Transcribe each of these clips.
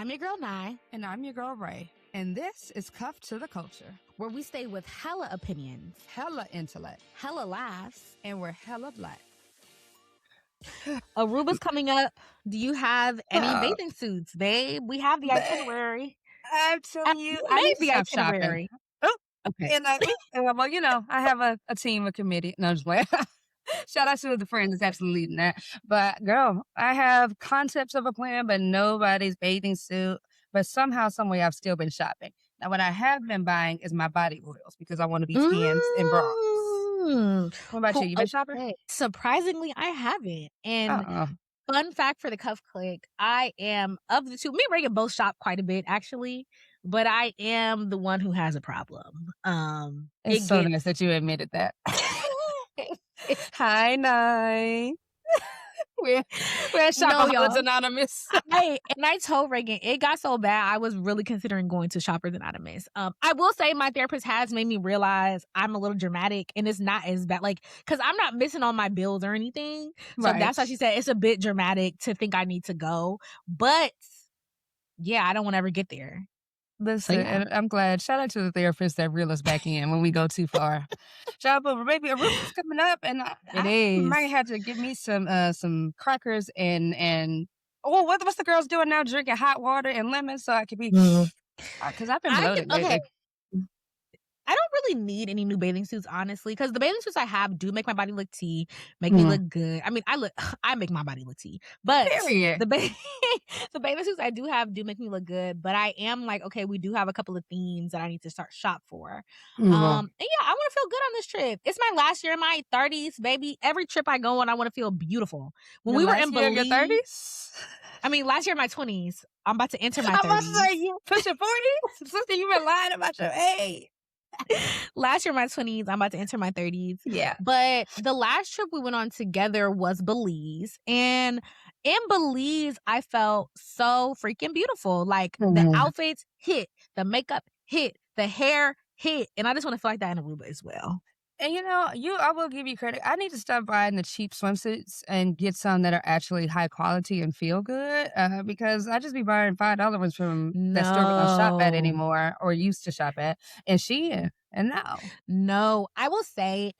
I'm your girl, Nye. And I'm your girl, Ray. And this is Cuffed to the Culture, where we stay with hella opinions, hella intellect, hella laughs, and we're hella black. Aruba's coming up. Do you have any bathing suits, babe? We have the itinerary. I'm telling you, You I made need to the stop itinerary. shopping. Oh, okay. And well, you know, I have a team, a committee. No, I'm just playing. Shout out to the friend that's absolutely leading that. But girl, I have concepts of a plan, but nobody's bathing suit. But somehow, some way, I've still been shopping. Now, what I have been buying is my body oils because I want to be tanned and bronze. What about you? You been shopping? Surprisingly, I haven't. And fun fact for the Cuff Clique, I am of the two. Me and Reagan both shop quite a bit, actually, but I am the one who has a problem. It's so nice that you admitted that. Hi, Nye. We're Shopaholics Anonymous. And I told Reagan, it got so bad, I was really considering going to Shoppers Anonymous. I will say my therapist has made me realize I'm a little dramatic, and it's not as bad. Like, because I'm not missing on my bills or anything. So that's why she said it's a bit dramatic to think I need to go. But, yeah, I don't want to ever get there. Listen, and I'm glad. Shout out to the therapist that reel us back in when we go too far. Shout out, baby, Aruba's coming up, and I might have to give me some crackers and what's the girls doing now? Drinking hot water and lemon so I can be because I've been bloated lately. I don't really need any new bathing suits, honestly, because the bathing suits I have do make my body look tea, make me look good. I mean, I make my body look tea, but the bathing suits I do have do make me look good. But I am like, okay, we do have a couple of themes that I need to start shop for. And yeah, I want to feel good on this trip. It's my last year in my 30s, baby. Every trip I go on, I want to feel beautiful. When we were in Belize, your 30s. I mean, last year in my 20s, I'm about to enter my 30s. I'm about to say you pushing 40s. Sister, you been lying about your age. Last year in my 20s, I'm about to enter my 30s. Yeah. But the last trip we went on together was Belize. And in Belize, I felt so freaking beautiful. Like the outfits hit, the makeup hit, the hair hit. And I just want to feel like that in Aruba as well. And you know, I will give you credit. I need to stop buying the cheap swimsuits and get some that are actually high quality and feel good. Because I just be buying $5 ones from that store we don't shop at anymore or used to shop at. And No, I will say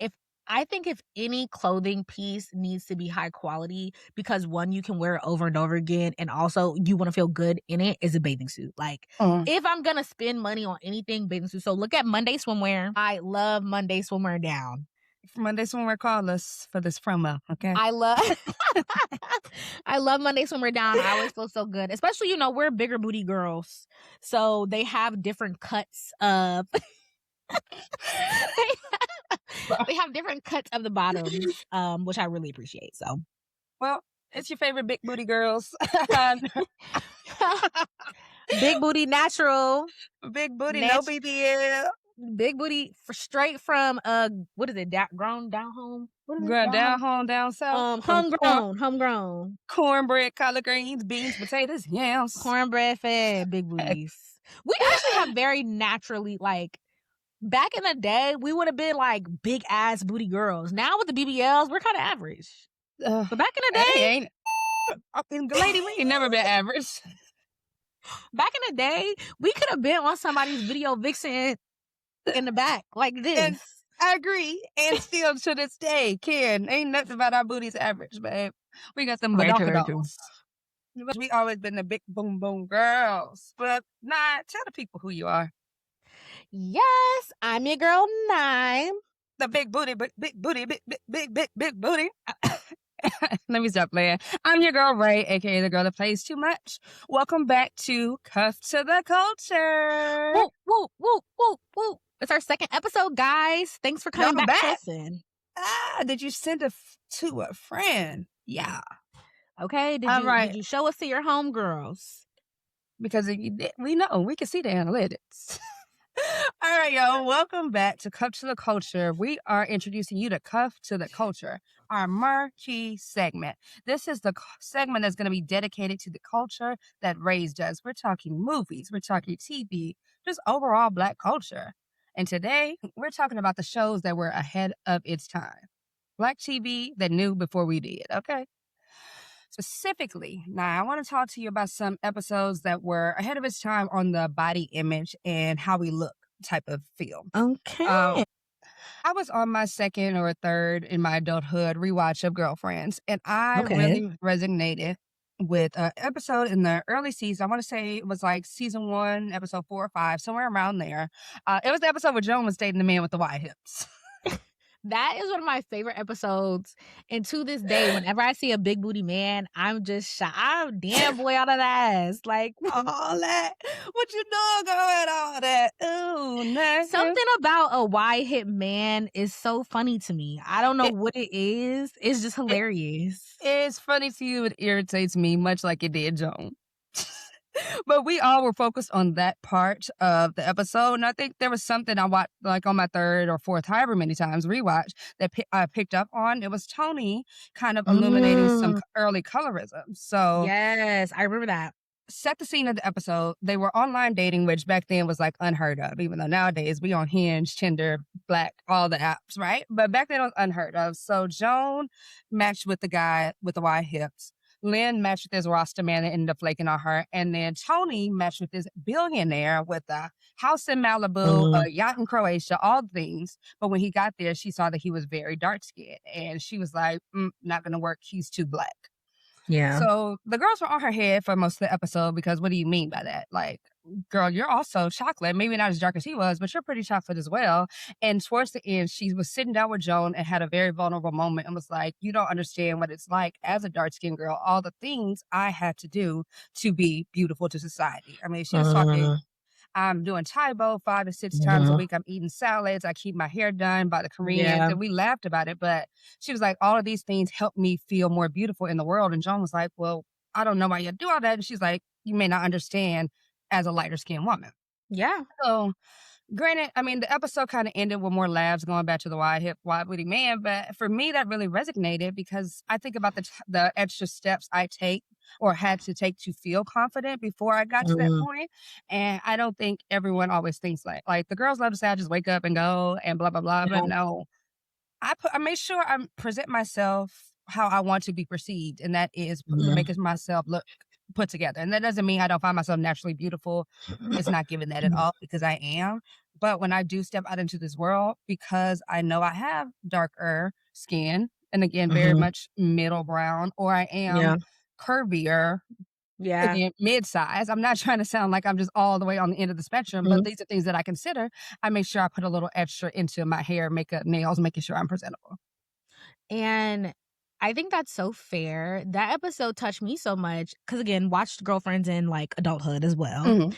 I think if any clothing piece needs to be high quality, because one, you can wear it over and over again, and also you want to feel good in it, is a bathing suit. Like, if I'm going to spend money on anything, bathing suit. So look at Monday Swimwear. I love Monday Swimwear down. Monday Swimwear, call us for this promo, okay? I love Monday Swimwear down. I always feel so good. Especially, you know, we're bigger booty girls. So they have different cuts of... They have different cuts of the bottoms, which I really appreciate. So, well, it's your favorite big booty girls. Big booty, natural. Big booty, no BBL. Big booty, straight from what is it? Grown down home. Down home, down south. Homegrown. Cornbread, collard greens, beans, potatoes, yams. Cornbread fed big booties. We actually have very naturally like. Back in the day, we would have been like big ass booty girls. Now with the BBLs, we're kind of average. But back in the day, lady, we ain't never been average. Back in the day, we could have been on somebody's video vixen in the back like this. And I agree, and still to this day, ain't nothing about our booties average, babe. We got them badonkadonks. We always been the big boom boom girls. But tell the people who you are. Yes, I'm your girl, Nye. The big booty. Let me stop playing. I'm your girl, Ray, aka the girl that plays too much. Welcome back to Cuffed to the Culture. Woo, woo, woo, woo, woo. It's our second episode, guys. Thanks for coming back. Listen. Did you send to a friend? Yeah. Okay. Did you show us to your homegirls? Because if you did, we know. We can see the analytics. All right, y'all. Welcome back to Cuff to the Culture. We are introducing you to Cuff to the Culture, our marquee segment. This is the segment that's going to be dedicated to the culture that raised us. We're talking movies. We're talking TV, just overall Black culture. And today, we're talking about the shows that were ahead of its time. Black TV that knew before we did, okay? Specifically, now I want to talk to you about some episodes that were ahead of its time on the body image and how we look type of feel. Okay. I was on my second or third in my adulthood rewatch of Girlfriends, and I Okay. really resonated with an episode in the early season. I want to say it was like season 1, episode 4 or 5, somewhere around there. It was the episode where Joan was dating the man with the wide hips. That is one of my favorite episodes. And to this day, whenever I see a big booty man, I'm just shocked. I'm damn boy out of that ass. Like, All that. What you doing, girl, and all that? Ooh, nothing. something about a wide hip man is so funny to me. I don't know what it is. It's just hilarious. It's funny to you. It irritates me, much like it did Joan. But we all were focused on that part of the episode. And I think there was something I watched like on my third or fourth, however many times rewatch that I picked up on. It was Toni kind of illuminating some early colorism. So yes, I remember that. Set the scene of the episode. They were online dating, which back then was like unheard of, even though nowadays we on Hinge, Tinder, Black, all the apps, right? But back then it was unheard of. So Joan matched with the guy with the wide hips. Lynn matched with this Rasta man that ended up flaking on her. And then Toni matched with this billionaire with a house in Malibu, a yacht in Croatia, all things. But when he got there, she saw that he was very dark skinned. And she was like, not going to work. He's too Black. Yeah. So the girls were on her head for most of the episode because what do you mean by that? Like, girl, you're also chocolate. Maybe not as dark as he was, but you're pretty chocolate as well. And towards the end, she was sitting down with Joan and had a very vulnerable moment and was like, you don't understand what it's like as a dark-skinned girl, all the things I had to do to be beautiful to society. I mean, she was talking, I'm doing Taibo 5 to 6 times a week. I'm eating salads. I keep my hair done by the Koreans. And we laughed about it. But she was like, all of these things help me feel more beautiful in the world. And Joan was like, well, I don't know why you do all that. And she's like, you may not understand as a lighter skinned woman. Yeah. So granted, I mean, the episode kind of ended with more laughs going back to the wide hip, wide booty man. But for me, that really resonated because I think about the extra steps I take or had to take to feel confident before I got to that point. And I don't think everyone always thinks like the girls love to say, I just wake up and go and blah, blah, blah. But no, I make sure I present myself how I want to be perceived. And that is making myself look put together. And that doesn't mean I don't find myself naturally beautiful. It's not giving that at all because I am. But when I do step out into this world, because I know I have darker skin and again, very much middle brown, or I am curvier, again, mid-size. I'm not trying to sound like I'm just all the way on the end of the spectrum, but these are things that I consider. I make sure I put a little extra into my hair, makeup, nails, making sure I'm presentable. And I think that's so fair. That episode touched me so much because, again, watched Girlfriends in like adulthood as well.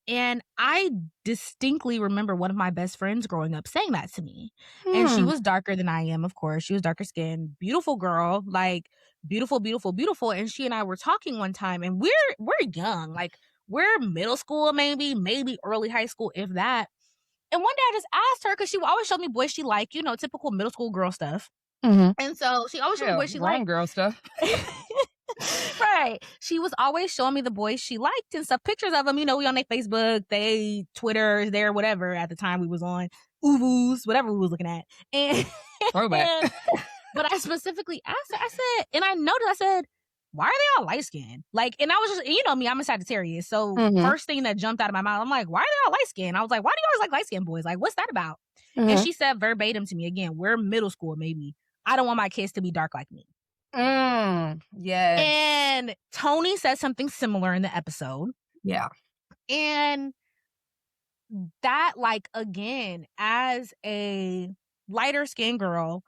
And I distinctly remember one of my best friends growing up saying that to me. And she was darker than I am, of course. She was darker skinned, beautiful girl, like beautiful, beautiful, beautiful. And she and I were talking one time, and we're young, like we're middle school, maybe early high school, if that. And one day I just asked her because she would always show me boys she liked, you know, typical middle school girl stuff. And so she always showed me boys she liked. Girl stuff. Right. She was always showing me the boys she liked and stuff, pictures of them. You know, we on their Facebook, they Twitter, there, whatever. At the time we was on Uvu's, whatever we was looking at. And, but I specifically asked her, I said, and I noticed, I said, why are they all light skinned? Like, and I was just, you know me, I'm a Sagittarius. So first thing that jumped out of my mouth, I'm like, why are they all light skinned? I was like, why do you always like light skinned boys? Like, what's that about? And she said verbatim to me, again, we're middle school, maybe. I don't want my kids to be dark like me. Yes. And Toni said something similar in the episode. Yeah. And that, like, again, as a lighter skinned girl,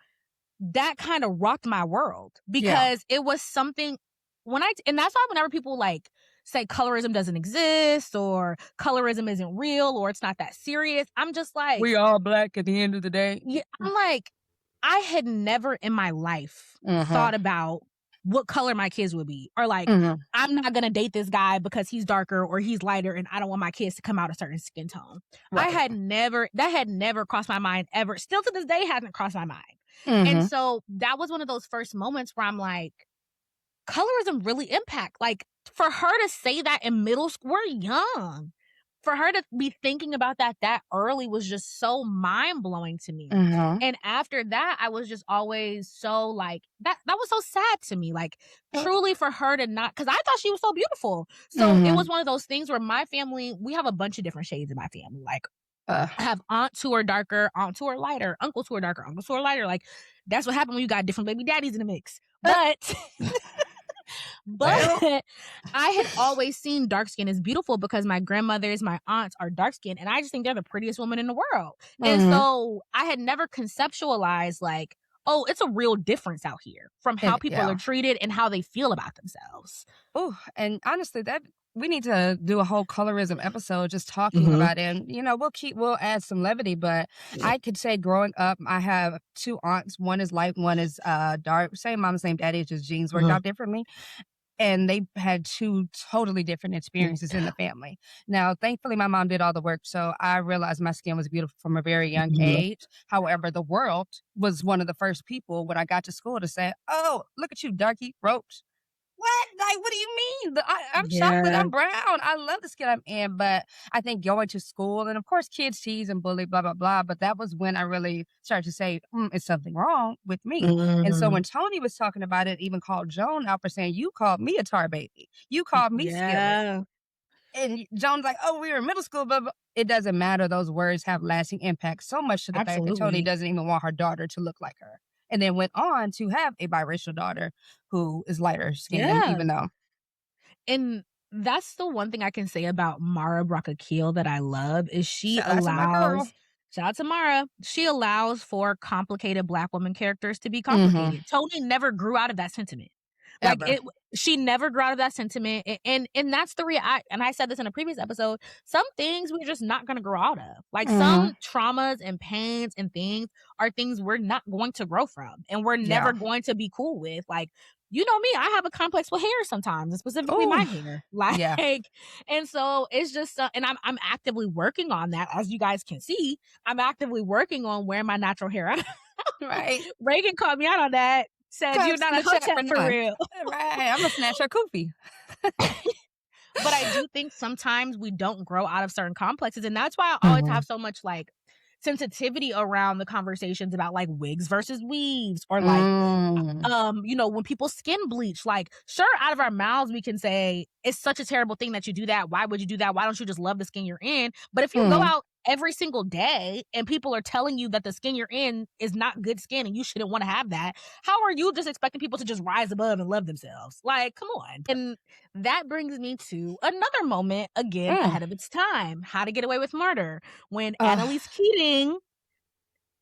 that kind of rocked my world because it was something and that's why whenever people like say colorism doesn't exist or colorism isn't real or it's not that serious, I'm just like, we all Black at the end of the day. Yeah, I'm like, I had never in my life thought about what color my kids would be. Or like, I'm not going to date this guy because he's darker or he's lighter and I don't want my kids to come out a certain skin tone. Right. That had never crossed my mind ever. Still to this day hasn't crossed my mind. And so that was one of those first moments where I'm like, colorism really impact. Like for her to say that in middle school, we're young. for her to be thinking about that early was just so mind-blowing to me. Mhm. And after that, I was just always so, like that was so sad to me, like, truly for her to not, because I thought she was so beautiful. So, it was Mhm. one of those things where my family, we have a bunch of different shades in my family, like, Uh, I have aunts who are darker, aunts who are lighter, uncles who are darker, uncles who are lighter, like, that's what happened when you got different baby daddies in the mix. uh, But but well, I had always seen dark skin as beautiful because my grandmothers, my aunts are dark skinned, and I just think they're the prettiest women in the world. And mhm. so I had never conceptualized, like, oh, it's a real difference out here from how people are Yeah. treated and how they feel about themselves. Oh, and honestly, that we need to do a whole colorism episode just talking Mhm. about it. And we'll add some levity. But I could say, growing up, I have two aunts. One is light, one is dark. Same mom, same daddy. It's just genes worked Mhm. out differently. And they had two totally different experiences in the family. Now, thankfully, my mom did all the work, so I realized my skin was beautiful from a very young Mhm. age. However, the world was one of the first people when I got to school to say, "Oh, look at you, darky ropes." What? Like, what do you mean? I'm chocolate. Yeah, I'm brown. I love the skin I'm in. But I think going to school, and of course, kids tease and bully, blah, blah, blah. But that was when I really started to say, is something wrong with me? And so mhm. when Tony was talking about it, even called Joan out for saying, you called me a tar baby. You called me skillet. Yeah, And Joan's like, oh, we were in middle school, blah, blah. It doesn't matter. Those words have lasting impact, so much to the fact that Tony absolutely. doesn't even want her daughter to look like her. And then went on to have a biracial daughter who is lighter skinned, Yeah. even though And that's the one thing I can say about Mara Brockakeel that I love is she shout out to my girl. allows, shout out to Mara, she allows for complicated Black woman characters to be Mhm. complicated. Toni never grew out of that sentiment. Like, Ever. it she never grew out of that sentiment, and that's the and I said this in a previous episode, some things we're just not gonna grow out of. Like, some Mhm. traumas and pains and things are things we're not going to grow from, and we're never Yeah. going to be cool with. Like, you know me, I have a complex with hair sometimes, and specifically my Ooh. hair. Yeah. Like, and so it's just, and I'm actively working on that, as you guys can see. I'm actively working on wearing my natural hair out. Right. Reagan called me out on that. Said you're Cups not in a the chat hotep for for none. real. Right. I'm gonna snatch her koofy. But I do think sometimes we don't grow out of certain complexes, and that's why I always Mhm. have so much, like, sensitivity around the conversations about, like, wigs versus weaves, or, like, Mm. when people skin bleach, like, sure, out of our mouths we can say it's such a terrible thing that you do that. Why would you do that? Why don't you just love the skin you're in? But if you go Mhm. out every single day and people are telling you that the skin you're in is not good skin and you shouldn't want to have that, how are you just expecting people to just rise above and love themselves? Like, come on. And that brings me to another moment, again Mm. ahead of its time. How to Get Away with Murder, when Uh, Annalise Keating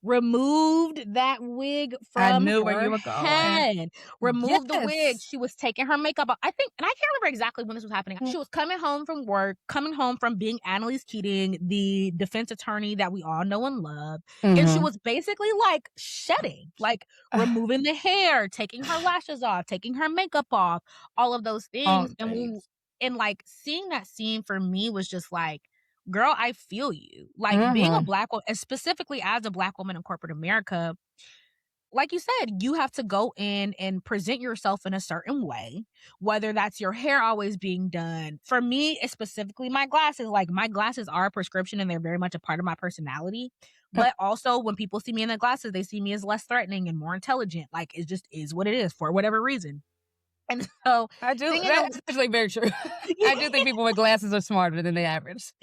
removed that wig I from knew where you her were going. head. Removed the wig. Yes. She was taking her makeup off. I think, and I can't remember exactly when this was happening. Mm. She was coming home from work, coming home from being Annalise Keating, the defense attorney that we all know and love. And she Mhm. was basically, like, shedding, like, removing the hair, taking her lashes off, taking her makeup off, all of those All things. the And things. like, seeing that scene for me was just like, girl, I feel you. Like, being a Mhm. Black woman, specifically as a Black woman in corporate America, like you said, you have to go in and present yourself in a certain way, whether that's your hair always being done. For me, it's specifically my glasses. Like, my glasses are a prescription and they're very much a part of my personality. Uh, But also, when people see me in the glasses, they see me as less threatening and more intelligent. Like, it just is what it is for whatever reason. And so, I do. seeing it, That's actually very true. I do think people with glasses are smarter than the average.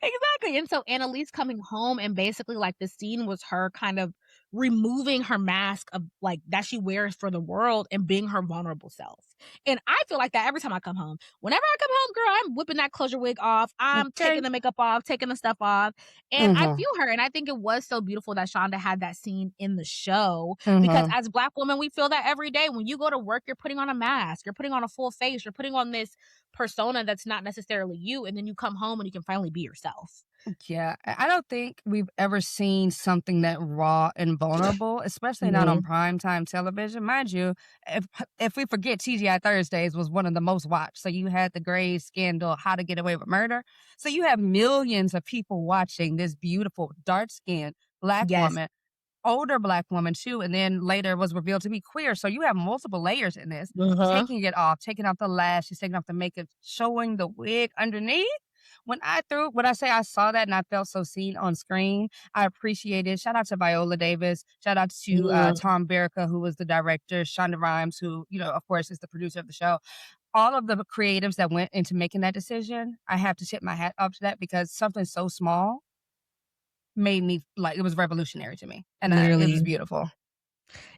exactly. And so Annalise coming home, and basically, like, the scene was her kind of removing her mask of, like, that she wears for the world and being her vulnerable self. And I feel like that every time I come home. Whenever I come home, girl, I'm whipping that closure wig off. I'm taking Okay. the makeup off, taking the stuff off. And I Mhm. feel her. And I think it was so beautiful that Shonda had that scene in the show, because Mhm. as Black women, we feel that every day. When you go to work, you're putting on a mask, you're putting on a full face, you're putting on this persona that's not necessarily you, and then you come home and you can finally be yourself. Yeah, I don't think we've ever seen something that raw and vulnerable, especially not on Mhm. primetime television. Mind you, if we forget, TGI Thursdays was one of the most watched. So you had the Grave scandal, How to Get Away with Murder. So you have millions of people watching this beautiful, dark-skinned Black Yes. woman, older Black woman too, and then later was revealed to be queer. So you have multiple layers in this. Uh-huh. Taking it off, taking off the lashes, taking off the makeup, showing the wig underneath. when I say I saw that and I felt so seen on screen, I appreciate it. Shout out to Viola Davis. Shout out to Tom Berica, who was the director, Shonda Rhimes, who, of course, is the producer of the show. All of the creatives that went into making that decision, I have to tip my hat off to that because something so small made me it was revolutionary to me. And it was beautiful.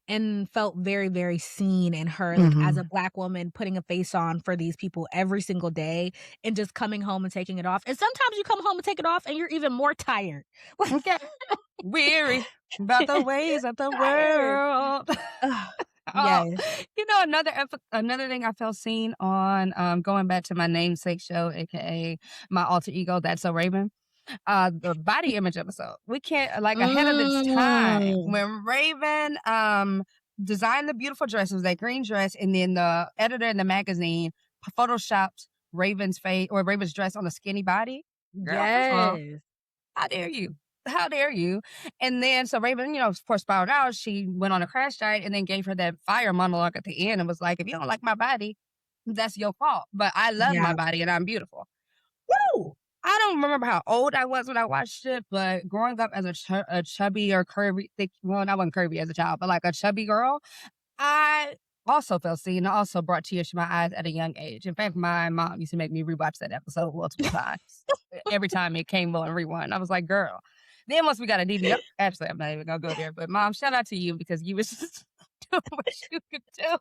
And felt very, very seen in her, like, as a Black woman putting a face on for these people every single day and just coming home and taking it off. And sometimes you come home and take it off and you're even more tired. Okay. Weary about the ways of the world. Yes. Another thing I felt seen on, going back to my namesake show, aka my alter ego, That's So Raven. The body image episode. We can't ahead of its time when Raven designed the beautiful dress. It was that green dress, and then the editor in the magazine photoshopped Raven's face or Raven's dress on a skinny body. Girl, yes. How dare you? How dare you? And then so Raven, of course, spiraled out. She went on a crash diet and then gave her that fire monologue at the end and was like, if you don't like my body, that's your fault. But I love my body and I'm beautiful. Woo! I don't remember how old I was when I watched it, but growing up as a chubby or curvy, I wasn't curvy as a child, but like a chubby girl, I also felt seen and also brought tears to my eyes at a young age. In fact, my mom used to make me rewatch that episode multiple times. Every time it came on rewind, I was like, girl. Then once we got a DVD, actually, I'm not even going to go there, but Mom, shout out to you because you was just doing what you could do.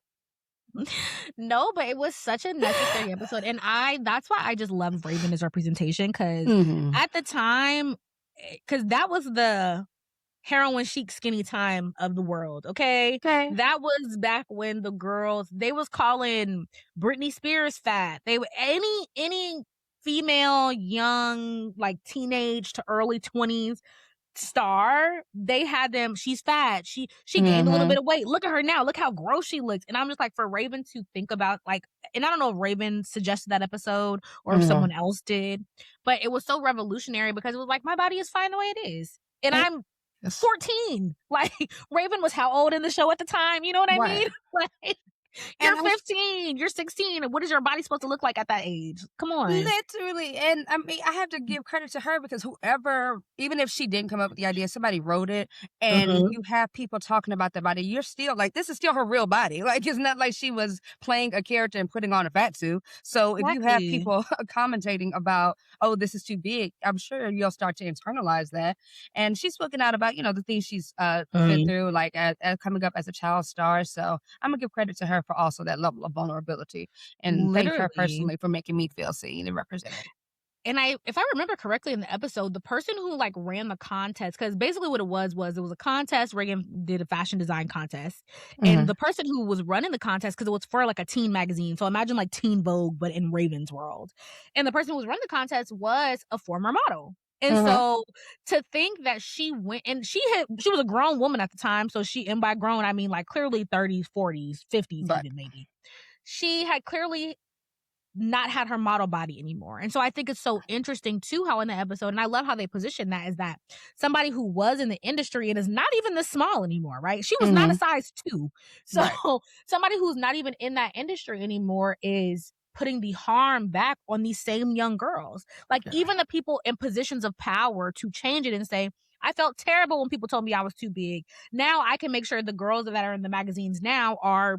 No, but it was such a necessary episode. And that's why I just love Raven as representation. Cause at the time, cause that was the heroin chic skinny time of the world. Okay. That was back when the girls, they was calling Britney Spears fat. They were any female, young, like teenage to early 20s star, they had them, she's fat, she gained a little bit of weight, look at her now, look how gross she looks. And I'm just like, for Raven to think about and I don't know if Raven suggested that episode or if someone else did, but it was so revolutionary because it was like, my body is fine the way it is, and I'm 14. Like, Raven was how old in the show at the time, you know what I mean? Like, you're 15, you're 16. What is your body supposed to look like at that age? Come on. Literally. And I mean, I have to give credit to her because whoever, even if she didn't come up with the idea, somebody wrote it, and you have people talking about the body. You're still like, this is still her real body. Like, it's not like she was playing a character and putting on a fat suit. So if you have people commentating about, oh, this is too big, I'm sure you'll start to internalize that. And she's spoken out about, the things she's been through, like coming up as a child star. So I'm going to give credit to her for also that level of vulnerability, and thank her personally for making me feel seen and represented. And if I remember correctly in the episode, the person who ran the contest, because basically what it was a contest. Reagan did a fashion design contest, and the person who was running the contest, because it was for a teen magazine, so imagine Teen Vogue but in Raven's world, and the person who was running the contest was a former model. And so to think that she went, and she was a grown woman at the time. So and by grown, I mean clearly 30s, 40s, 50s, even maybe. She had clearly not had her model body anymore. And so I think it's so interesting too how in the episode, and I love how they position that, is that somebody who was in the industry and is not even this small anymore, right? She was not a size 2. So somebody who's not even in that industry anymore is putting the harm back on these same young girls. Even the people in positions of power to change it and say, I felt terrible when people told me I was too big. Now I can make sure the girls that are in the magazines now are,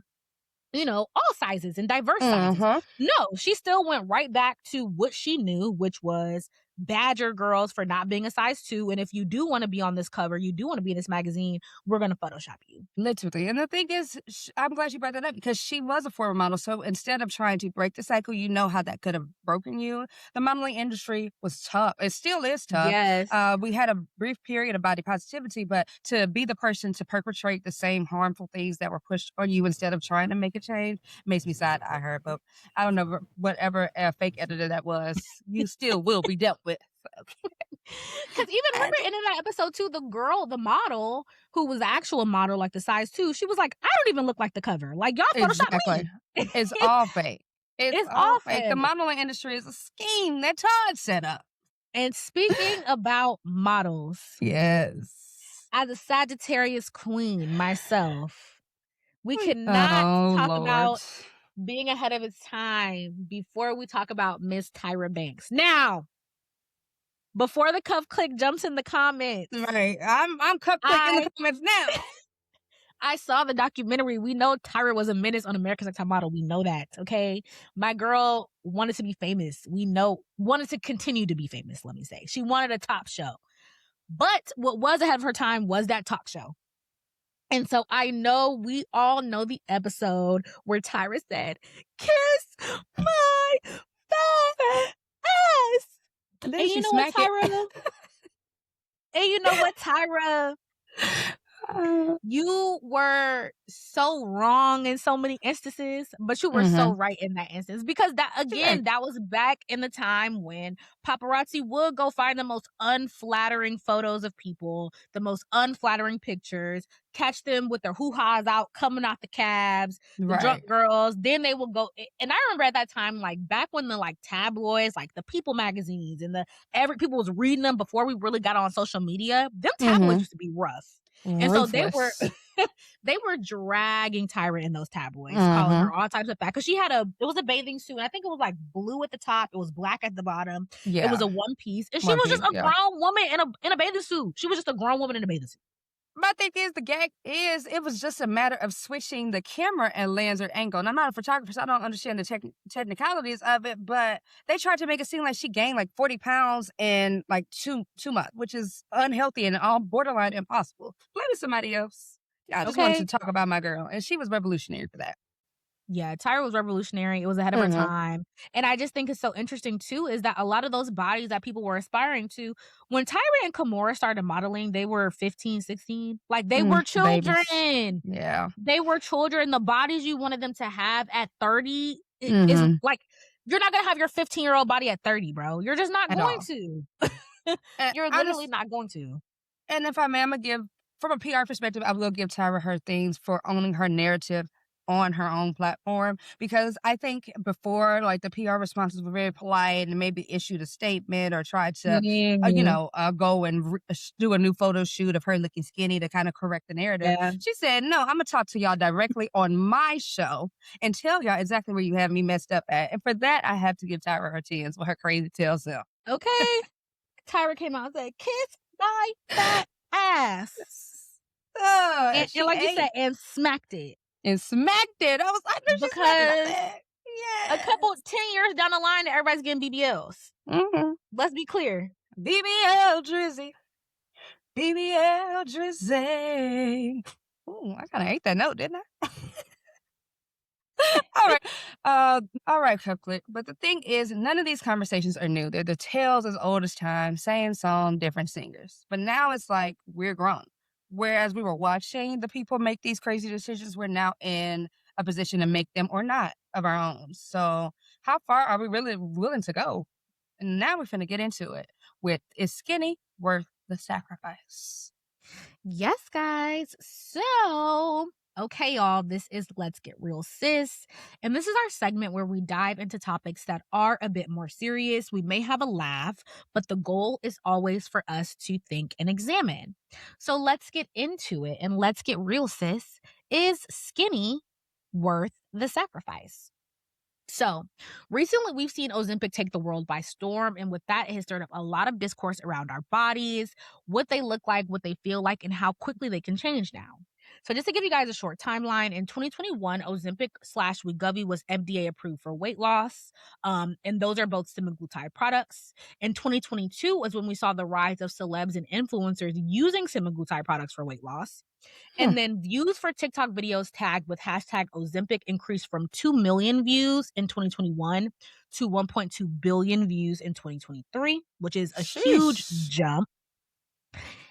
all sizes and diverse sizes. No, she still went right back to what she knew, which was badger girls for not being a size 2. And if you do want to be on this cover, you do want to be in this magazine, we're going to Photoshop you. Literally. And the thing is, I'm glad you brought that up because she was a former model. So instead of trying to break the cycle, how that could have broken you. The modeling industry was tough. It still is tough. Yes. We had a brief period of body positivity, but to be the person to perpetrate the same harmful things that were pushed on you instead of trying to make a change makes me sad. I heard, but I don't know, whatever fake editor that was, you still will be dealt with. Because even remember in that episode too, the girl, the model who was the actual model, the size 2, she was like, I don't even look like the cover. Y'all Photoshop me. It's all fake. It's all fake. The modeling industry is a scheme that Todd set up. And speaking about models, yes, as a Sagittarius queen myself, we cannot talk about being ahead of its time before we talk about Miss Tyra Banks. Now, before the Cuff Clique jumps in the comments. Right. I'm Cuff Clique in the comments now. I saw the documentary. We know Tyra was a menace on America's Next Top Model. We know that, okay? My girl wanted to be famous. Wanted to continue to be famous, let me say. She wanted a top show. But what was ahead of her time was that talk show. And so we all know the episode where Tyra said, "Kiss my fat ass." And then you know what, Tyra? And you know what, Tyra? You were so wrong in so many instances, but you were so right in that instance, because that was back in the time when paparazzi would go find the most unflattering photos of people, the most unflattering pictures, catch them with their hoo-ha's out, coming out the cabs, the drunk girls. Then they will go. And I remember at that time, like back when the like tabloids, like the People magazines and people was reading them before we really got on social media, them tabloids used to be rough. And so they were dragging Tyra in those tabloids, calling her all types of fat, because it was a bathing suit. And I think it was like blue at the top. It was black at the bottom. Yeah. It was a one piece. And she was just a grown woman in a bathing suit. She was just a grown woman in a bathing suit. My thing is, the gag is, it was just a matter of switching the camera and lens or angle. And I'm not a photographer, so I don't understand the technicalities of it, but they tried to make it seem like she gained like 40 pounds in like 2 months, which is unhealthy and all borderline impossible. Blame somebody else. Yeah, I just wanted to talk about my girl, and she was revolutionary for that. Yeah, Tyra was revolutionary. It was ahead of her time. And I just think it's so interesting, too, is that a lot of those bodies that people were aspiring to, when Tyra and Kimora started modeling, they were 15, 16. Like, they were children. Babies. Yeah. They were children. The bodies you wanted them to have at 30 is like, you're not going to have your 15-year-old body at 30, bro. You're just not going to. You're literally not going to. And if I may, I'm going to give, from a PR perspective, I will give Tyra her things for owning her narrative on her own platform, because I think before, like, the PR responses were very polite and maybe issued a statement or tried to, go and do a new photo shoot of her looking skinny to kind of correct the narrative. Yeah. She said, no, I'm going to talk to y'all directly on my show and tell y'all exactly where you have me messed up at. And for that, I have to give Tyra her tens with her crazy tail self. Okay. Tyra came out and said, "Kiss my fat ass." And like you said, and smacked it. And smacked it. I was like, no, because a couple 10 years down the line, everybody's getting BBLs. Let's be clear. BBL Drizzy. BBL Drizzy. Ooh, I kind of ate that note, didn't I? All right, Clique. But the thing is, none of these conversations are new. They're the tales as old as time, same song, different singers. But now it's like we're grown. Whereas we were watching the people make these crazy decisions, we're now in a position to make them or not of our own. So how far are we really willing to go? And now we're finna get into it with, is skinny worth the sacrifice? Yes, guys. So, okay, y'all, this is Let's Get Real, Sis. And this is our segment where we dive into topics that are a bit more serious. We may have a laugh, but the goal is always for us to think and examine. So let's get into it, and let's get real, sis. Is skinny worth the sacrifice? So recently we've seen Ozempic take the world by storm, and with that, it has stirred up a lot of discourse around our bodies, what they look like, what they feel like, and how quickly they can change now. So just to give you guys a short timeline, in 2021, Ozempic/Wegovy was FDA approved for weight loss. And those are both semaglutide products. In 2022 was when we saw the rise of celebs and influencers using semaglutide products for weight loss. And then views for TikTok videos tagged with hashtag Ozempic increased from 2 million views in 2021 to 1.2 billion views in 2023, which is a huge jump.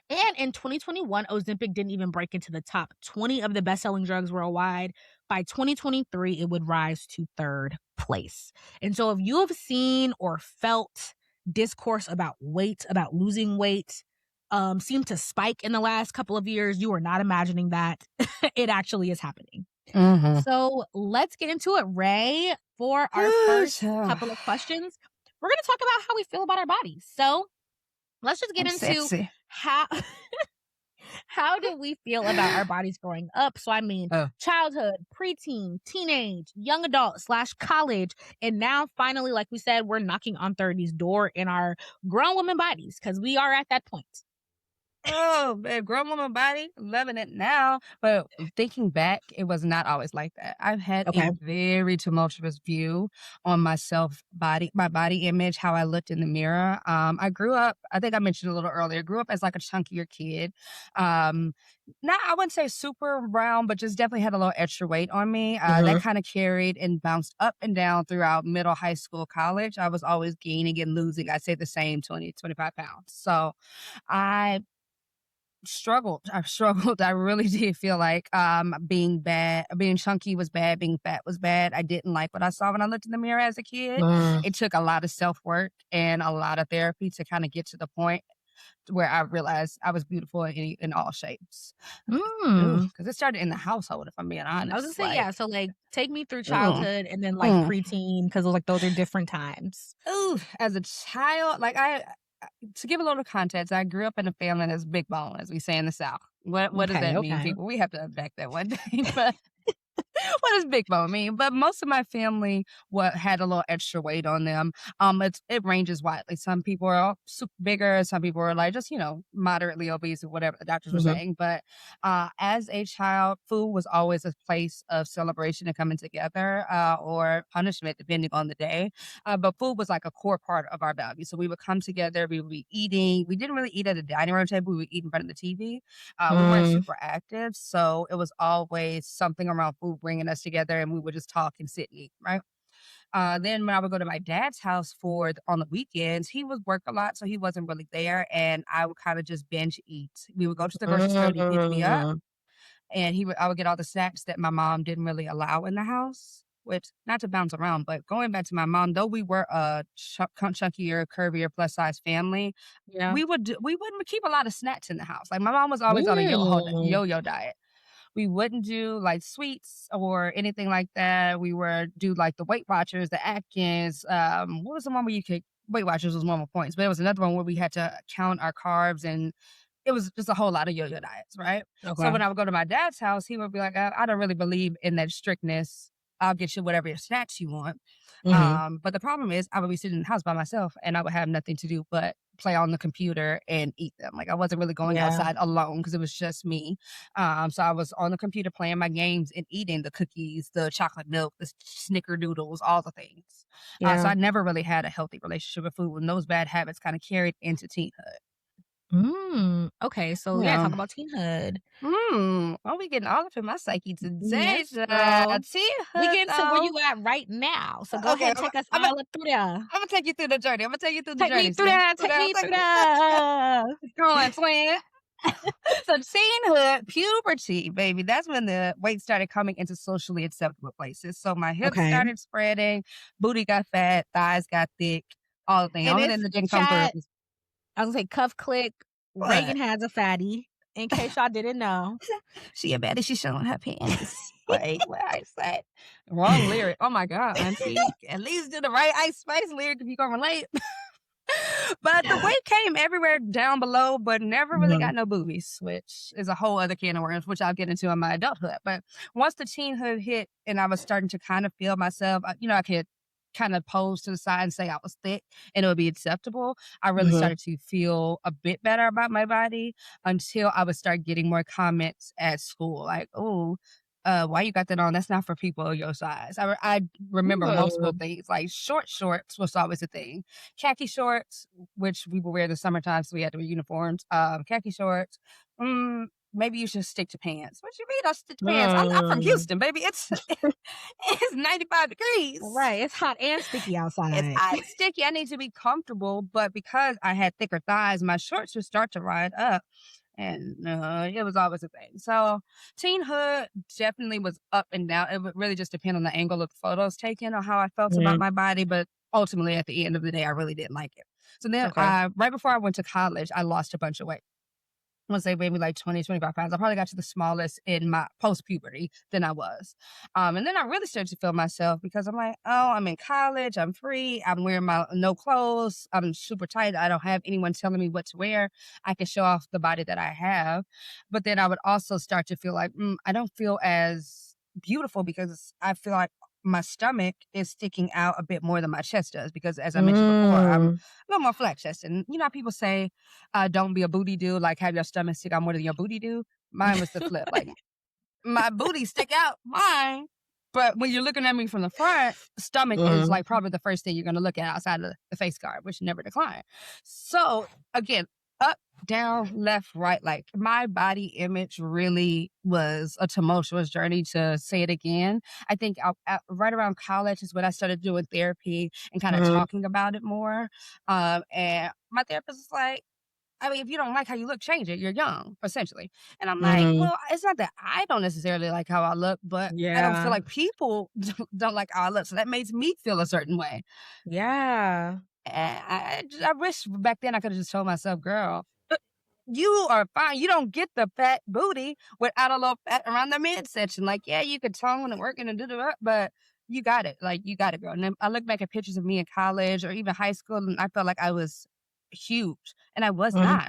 And in 2021, Ozempic didn't even break into the top 20 of the best-selling drugs worldwide. By 2023, it would rise to 3rd place. And so if you have seen or felt discourse about weight, about losing weight, seem to spike in the last couple of years, you are not imagining that. It actually is happening. So let's get into it, Ray, for our first couple of questions. We're going to talk about how we feel about our bodies. So let's just get into how How do we feel about our bodies growing up? So I mean, Oh. childhood, preteen, teenage, young adult slash college, and now finally, like we said, we're knocking on 30's door in our grown women bodies because we are at that point. Oh, man, grown woman body, loving it now. But thinking back, it was not always like that. I've had a Okay. very tumultuous view on myself, my body image, how I looked in the mirror. I grew up, I think I mentioned a little earlier, grew up as like a chunkier kid. Not, I wouldn't say super round, but just definitely had a little extra weight on me. That Mm-hmm. kind of carried and bounced up and down throughout middle, high school, college. I was always gaining and losing, I'd say the same 20, 25 pounds. So I struggled. I struggled. I really did feel like being chunky was bad, being fat was bad. I didn't like what I saw when I looked in the mirror as a kid. It took a lot of self-work and a lot of therapy to kind of get to the point where I realized I was beautiful in all shapes. Mm. Because it started in the household, if I'm being I was gonna honest. say, yeah. So like, take me through Ugh, childhood and then like mm, preteen because like those are different times. ooh, as a child, to give a little context, I grew up in a family that's big bone, as we say in the South. What does Okay. that mean, Okay. people? We have to unpack that one day. But what does big bone mean? But most of my family had a little extra weight on them. It ranges widely. Some people are super bigger. Some people are like just moderately obese or whatever the doctors were Mm-hmm. saying. But as a child, food was always a place of celebration and coming together, or punishment depending on the day. But food was like a core part of our value. So we would come together. We would be eating. We didn't really eat at a dining room table. We would eat in front of the TV. We weren't Mm. super active, so it was always something around food bringing us together, and we would just talk and sit and eat, right? Then when I would go to my dad's house on the weekends, he would work a lot, so he wasn't really there, and I would kind of just binge eat. We would go to the grocery store and he pick me up, Mm. and I would get all the snacks that my mom didn't really allow in the house. Which, not to bounce around, but going back to my mom, though we were a chunkier, curvier, plus size family, Yeah. we wouldn't keep a lot of snacks in the house. Like my mom was always on a Mm. yo-yo diet. We wouldn't do like sweets or anything like that. We were do like the Weight Watchers, the Atkins. What was the one where you could Weight Watchers was one with points, but there was another one where we had to count our carbs, and it was just a whole lot of yo-yo diets, right? So Okay. when I would go to my dad's house, he would be like, I don't really believe in that strictness. I'll get you whatever your snacks you want. Mm-hmm. But the problem is I would be sitting in the house by myself and I would have nothing to do but play on the computer and eat them. Like I wasn't really going Yeah. outside alone because it was just me. So I was on the computer playing my games and eating the cookies, the chocolate milk, the snickerdoodles, all the things. So Yeah. I never really had a healthy relationship with food, and those bad habits kind of carried into teenhood. Mm. Okay. So yeah, Yeah. talk about teenhood. Oh, we getting all up in my psyche today, Yes, child. girl. We Teenhood, getting to where though. you at right now. So go Okay, ahead and take us all up through there. Imma take you through the journey. Imma take you through the Take me journey, through sis. there. Take me through there. Go on, twin. So teenhood, puberty, baby, that's when the weight started coming into socially acceptable places. So my hips Okay. started spreading, booty got fat, thighs got thick, all the things. And Only if thing that didn't come through chat, was I was gonna say cuff click. what? Reagan has a fatty. In case y'all didn't know. She a baddie, she's showing her panties. Wait, what I said? Wrong lyric. Oh my God, auntie. At least do the right Ice Spice lyric if you gonna relate. But the weight came everywhere down below, but never really Mhm. got no boobies, which is a whole other can of worms, which I'll get into in my adulthood. But once the teenhood hit and I was starting to kind of feel myself, I could kind of pose to the side and say I was thick and it would be acceptable. I really Mhm. started to feel a bit better about my body until I would start getting more comments at school like, oh, why you got that on? That's not for people your size. I remember multiple Mm. things like short shorts was always a thing. Khaki shorts, which we would wear the summertime, so we had to wear uniforms. Khaki shorts. Maybe you should stick to pants. What you mean? I stick to pants? I'm from Mm. Houston, baby. It's 95 degrees. Right. It's hot and sticky It's outside. hot and sticky. I need to be comfortable, but because I had thicker thighs, my shorts would start to ride up. And it was always a thing. So teenhood definitely was up and down. It would really just depend on the angle of the photos taken or how I felt about Mhm. my body. But ultimately, at the end of the day, I really didn't like it. So then, Okay. right before I went to college, I lost a bunch of weight. want to say maybe like 20, 25 pounds. I probably got to the smallest in my post-puberty than I was. And then I really started to feel myself because I'm like, oh, I'm in college. I'm free. I'm wearing my no clothes. I'm super tight. I don't have anyone telling me what to wear. I can show off the body that I have. But then I would also start to feel like, I don't feel as beautiful because I feel like my stomach is sticking out a bit more than my chest does because, as I mentioned before, I'm a little more flat chested. And you know how people say, don't be a booty dude, like have your stomach stick out more than your booty do? Mine was the flip. Like my booty stick out, mine. But when you're looking at me from the front, stomach is like probably the first thing you're going to look at outside of the face guard, which never decline. So again, up, down, left, right. Like my body image really was a tumultuous journey, to say it again. I think right around college is when I started doing therapy and kind of talking about it more. And my therapist was like, I mean, if you don't like how you look, change it. You're young, essentially. And I'm like, well, it's not that I don't necessarily like how I look, but I don't feel Yeah. like people don't like how I look. So that makes me feel a certain way. Yeah. And I wish back then I could have just told myself, girl, you are fine. You don't get the fat booty without a little fat around the midsection. Like, yeah, you could tone and work and do that, but you got it. Like, you got it, girl. And then I look back at pictures of me in college or even high school, and I felt like I was huge, and I was not.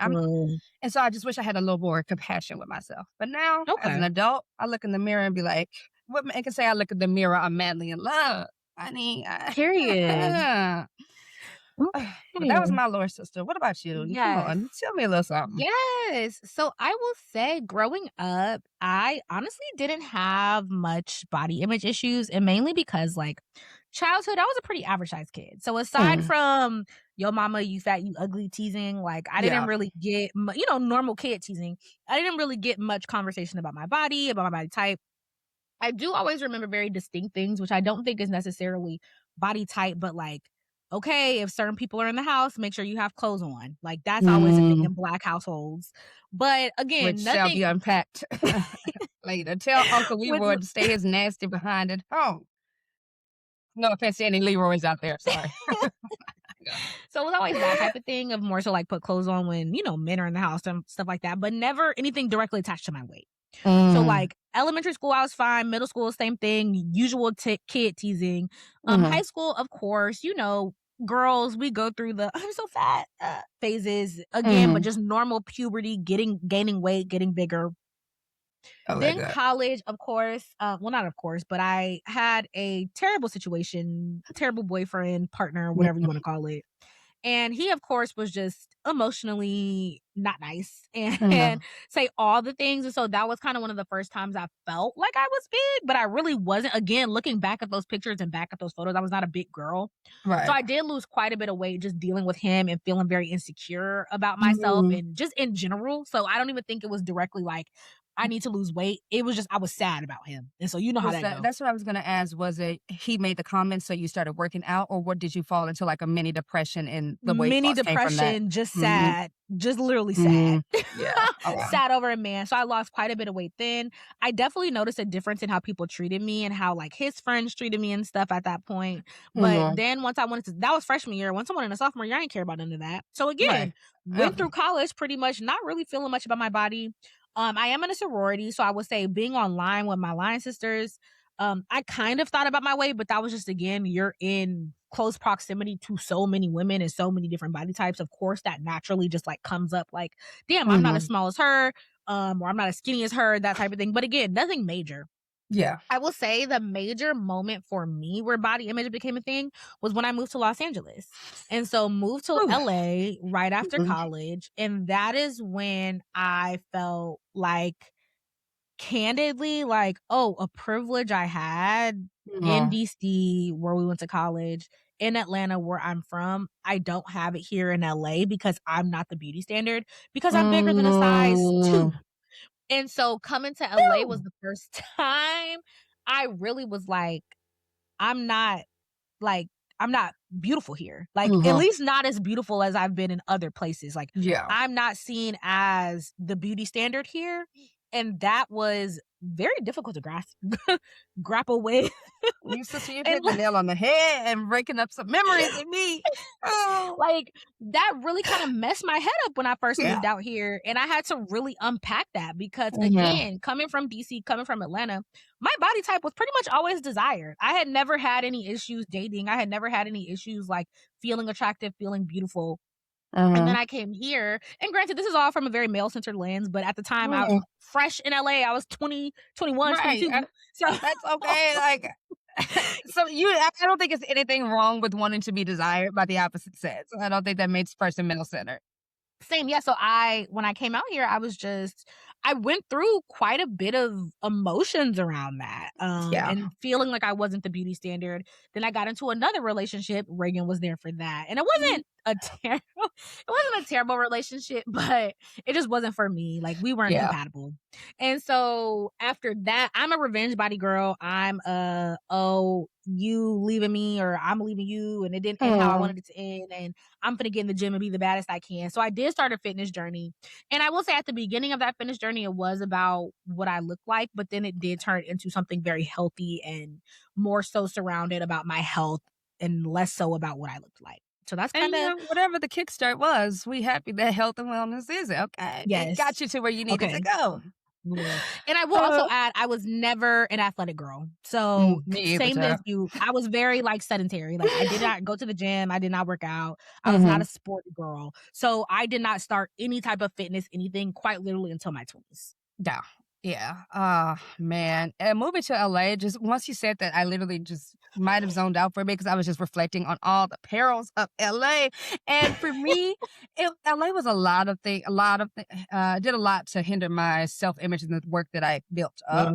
And so I just wish I had a little more compassion with myself. But now, as an Okay. adult, I look in the mirror and be like, what man can say I look in the mirror, I'm madly in love. I mean, Period. but that was Okay. my lore sister. What about you? Come Yes. on, tell me a little something. Yes. So I will say growing up, I honestly didn't have much body image issues, and mainly because like childhood, I was a pretty average sized kid. So aside Mm, from yo mama, you fat, you ugly teasing, like I didn't yeah. really get, normal kid teasing. I didn't really get much conversation about my body, about my body type. I do always remember very distinct things, which I don't think is necessarily body type, but like, okay, if certain people are in the house, make sure you have clothes on. Like that's always a thing Mm, in Black households. But which again, shall nothing be unpacked later. Tell Uncle with Leroy to stay his nasty behind at home. No offense to any Leroys out there. Sorry. Yeah. so it was always that type of thing of more so like put clothes on when, men are in the house and stuff like that, but never anything directly attached to my weight. So Mm, like elementary school, I was fine. Middle school, same thing. Usual kid teasing. High mhm, school, of course, girls, we go through the I'm so fat phases again, but mhm. just normal puberty, gaining weight, getting bigger. Okay, Then good. college, of course, well, not of course, but I had a terrible situation, terrible boyfriend, partner, whatever you want to call it. And he, of course, was just emotionally not nice and, Mhm, and say all the things. And so that was kind of one of the first times I felt like I was big, but I really wasn't. Again, looking back at those pictures and back at those photos, I was not a big girl. So right. I did lose quite a bit of weight just dealing with him and feeling very insecure about myself Mhm. and just in general. So I don't even think it was directly like, I need to lose weight. It was just I was sad about him. And so you know how Was that that go. that's what I was gonna ask, was it he made the comment, so you started working out, or what, did you fall into, like, a mini depression and the weight Mini loss came from that? depression, just Mhm, sad, just literally sad. mhm. Yeah. Oh, wow. Sad over a man. So I lost quite a bit of weight then. I definitely noticed a difference in how people treated me and how like his friends treated me and stuff at that point. But Mhm. then once I went to that was freshman year. Once I went into sophomore year, I didn't care about none of that. So Right. again, went through Okay. college pretty much not really feeling much about my body. I am in a sorority, so I would say being online with my line sisters, I kind of thought about my weight, but that was just again, you're in close proximity to so many women and so many different body types. Of course, that naturally just like comes up like, damn, I'm not as Mhm. small as her, or I'm not as skinny as her, that type of thing. But again, nothing major. Yeah. I will say the major moment for me where body image became a thing was when I moved to Los Angeles. And so moved to Ooh. LA right after Mhm. college. And that is when I felt like candidly, like, oh, a privilege I had in Mhm. DC where we went to college, in Atlanta where I'm from. I don't have it here in LA because I'm not the beauty standard because I'm bigger than a size Mm. 2. And so coming to LA was Woo. the first time I really was like, I'm not like I'm not beautiful here. Like at Mhm. least not as beautiful as I've been in other places. Like Yeah. I'm not seen as the beauty standard here. And that was very difficult to grapple with. You sister, you And hit the nail on the head and breaking up some memories in me. Oh. like that really kind of messed my head up when I first Yeah. moved out here. And I had to really unpack that because Mhm. again, coming from DC, coming from Atlanta, my body type was pretty much always desired. I had never had any issues dating. I had never had any issues like feeling attractive, feeling beautiful. And then I came here, and granted, this is all from a very male-centered lens, but at the time, I was fresh in LA. I was 20, 21, Right. 22. So That's okay. Like, so I don't think it's anything wrong with wanting to be desired by the opposite sex. I don't think that makes person male-centered. same, yeah. So when I came out here, I went through quite a bit of emotions around that, Yeah. and feeling like I wasn't the beauty standard. Then I got into another relationship. Reagan was there for that, and it wasn't it wasn't a terrible relationship, but it just wasn't for me. Like we weren't compatible. And so after that, I'm a revenge body girl. I'm oh, you leaving me or I'm leaving you, and it didn't end how I wanted it to end, and I'm gonna get in the gym and be the baddest I can. So I did start a fitness journey. And I will say at the beginning of that fitness journey, it was about what I look like, but then it did turn into something very healthy and more so surrounded about my health and less so about what I looked like. So that's kind of whatever the kickstart was, we happy that health and wellness is it. Okay. yes. It got you to where you needed to go. Yeah. And I will also add, I was never an athletic girl. So same as you, I was very like sedentary. Like I did not go to the gym. I did not work out. I was not a sport girl. So I did not start any type of fitness, anything quite literally until my 20s. Yeah. Yeah. Man. And moving to LA, just once you said that, I literally just might have zoned out for a bit because I was just reflecting on all the perils of LA. And for me, LA was a lot of things, did a lot to hinder my self-image and the work that I built up.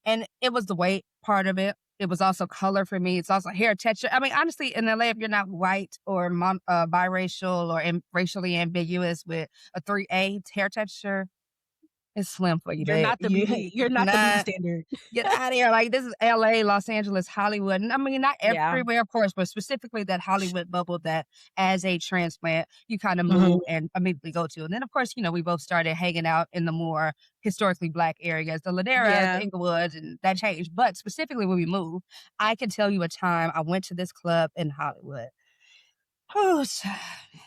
And it was the weight part of it. It was also color for me. It's also hair texture. I mean, honestly, in LA, if you're not white or biracial or racially ambiguous with a 3A hair texture, it's slim for you, You're babe. not the beauty. You're not the beauty standard. Get out of here. Like, this is LA, Los Angeles, Hollywood. And I mean, not everywhere, of course, but specifically that Hollywood bubble that as a transplant, you kind of move and immediately go to. And then, of course, we both started hanging out in the more historically Black areas, the Laderas, the Inglewoods, and that changed. But specifically when we moved, I can tell you a time I went to this club in Hollywood. Oh,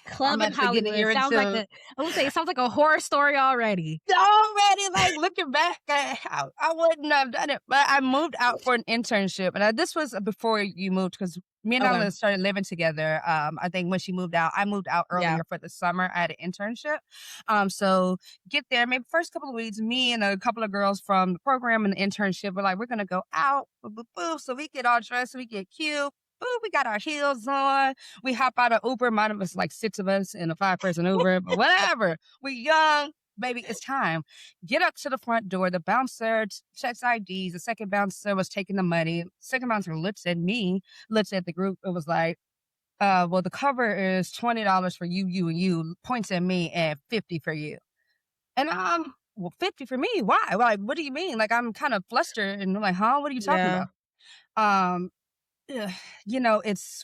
club in Hollywood sounds like it sounds like a horror story already. Like looking back, I wouldn't have done it, but I moved out for an internship, and this was before you moved because me and Annalise started living together. I think when she moved out, I moved out earlier for the summer. I had an internship, so get there. Maybe first couple of weeks, me and a couple of girls from the program and the internship were like, we're gonna go out, so we get all dressed, we get cute. Ooh, we got our heels on. We hop out of Uber. Mine of us like 6 of us in a 5-person Uber, but whatever. We young, baby. It's time. Get up to the front door. The bouncer checks IDs. The second bouncer was taking the money. Second bouncer looks at me, looks at the group. It was like, well, the cover is $20 for you, you, and you. Points at me and $50 for you. And well, $50 for me. Why? Like, what do you mean? Like, I'm kind of flustered and I'm like, huh? What are you talking about?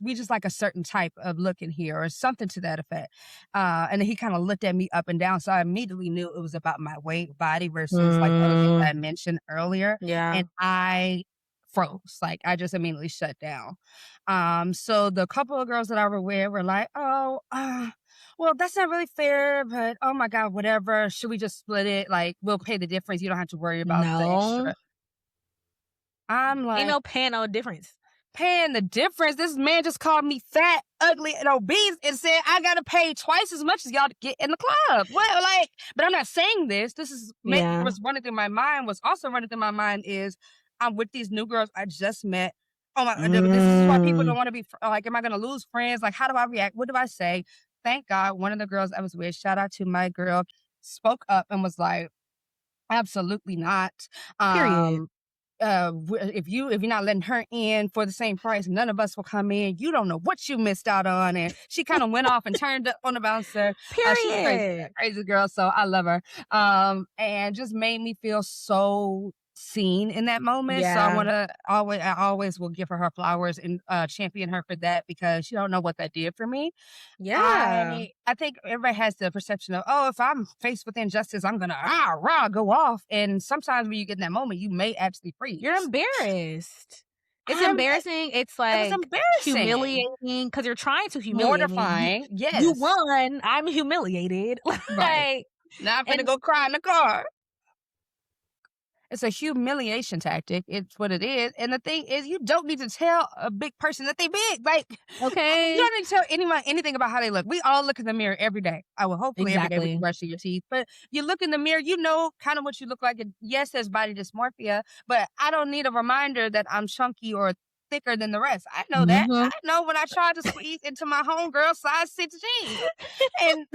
We just like a certain type of look in here or something to that effect. And then he kind of looked at me up and down. So I immediately knew it was about my weight, body versus like other things I mentioned earlier. Yeah. And I froze. Like I just immediately shut down. So the couple of girls that I were with were like, well, that's not really fair, but oh my God, whatever. Should we just split it? Like we'll pay the difference. You don't have to worry about the extra. I'm like, ain't no paying no difference. Paying the difference. This man just called me fat, ugly, and obese and said I gotta pay twice as much as y'all to get in the club. Well, but I'm not saying this. This is what's running through my mind. What's also running through my mind is I'm with these new girls I just met. Oh my God, this is why people don't want to be like, am I gonna lose friends? Like, how do I react? What do I say? Thank God one of the girls I was with, shout out to my girl, spoke up and was like, absolutely not. Period. If you're not letting her in for the same price, none of us will come in. You don't know what you missed out on. And she kind of went off and turned up on the bouncer. Period. She's crazy girl, so I love her. And just made me feel so seen in that moment. So I always will give her flowers and champion her for that because you don't know what that did for me. Yeah. I think everybody has the perception of, oh, if I'm faced with injustice, I'm gonna go off. And sometimes when you get in that moment, you may actually freeze. You're embarrassed. It's I'm embarrassing. It's It was like embarrassing. humiliating because you're trying to humiliate me. Mortifying, You yes. won. I'm humiliated. Right. Like, Now I'm finna and go cry in the car. It's a humiliation tactic. It's what it is. And the thing is, you don't need to tell a big person that they big. Like, you okay. don't need to tell anyone anything about how they look. We all look in the mirror every day. I will hopefully every day with the Exactly. brush of your teeth. But you look in the mirror, you know kind of what you look like. And yes, there's body dysmorphia, but I don't need a reminder that I'm chunky or thicker than the rest. I know that. Mhm. I know when I tried to squeeze into my homegirl size 6 jeans. And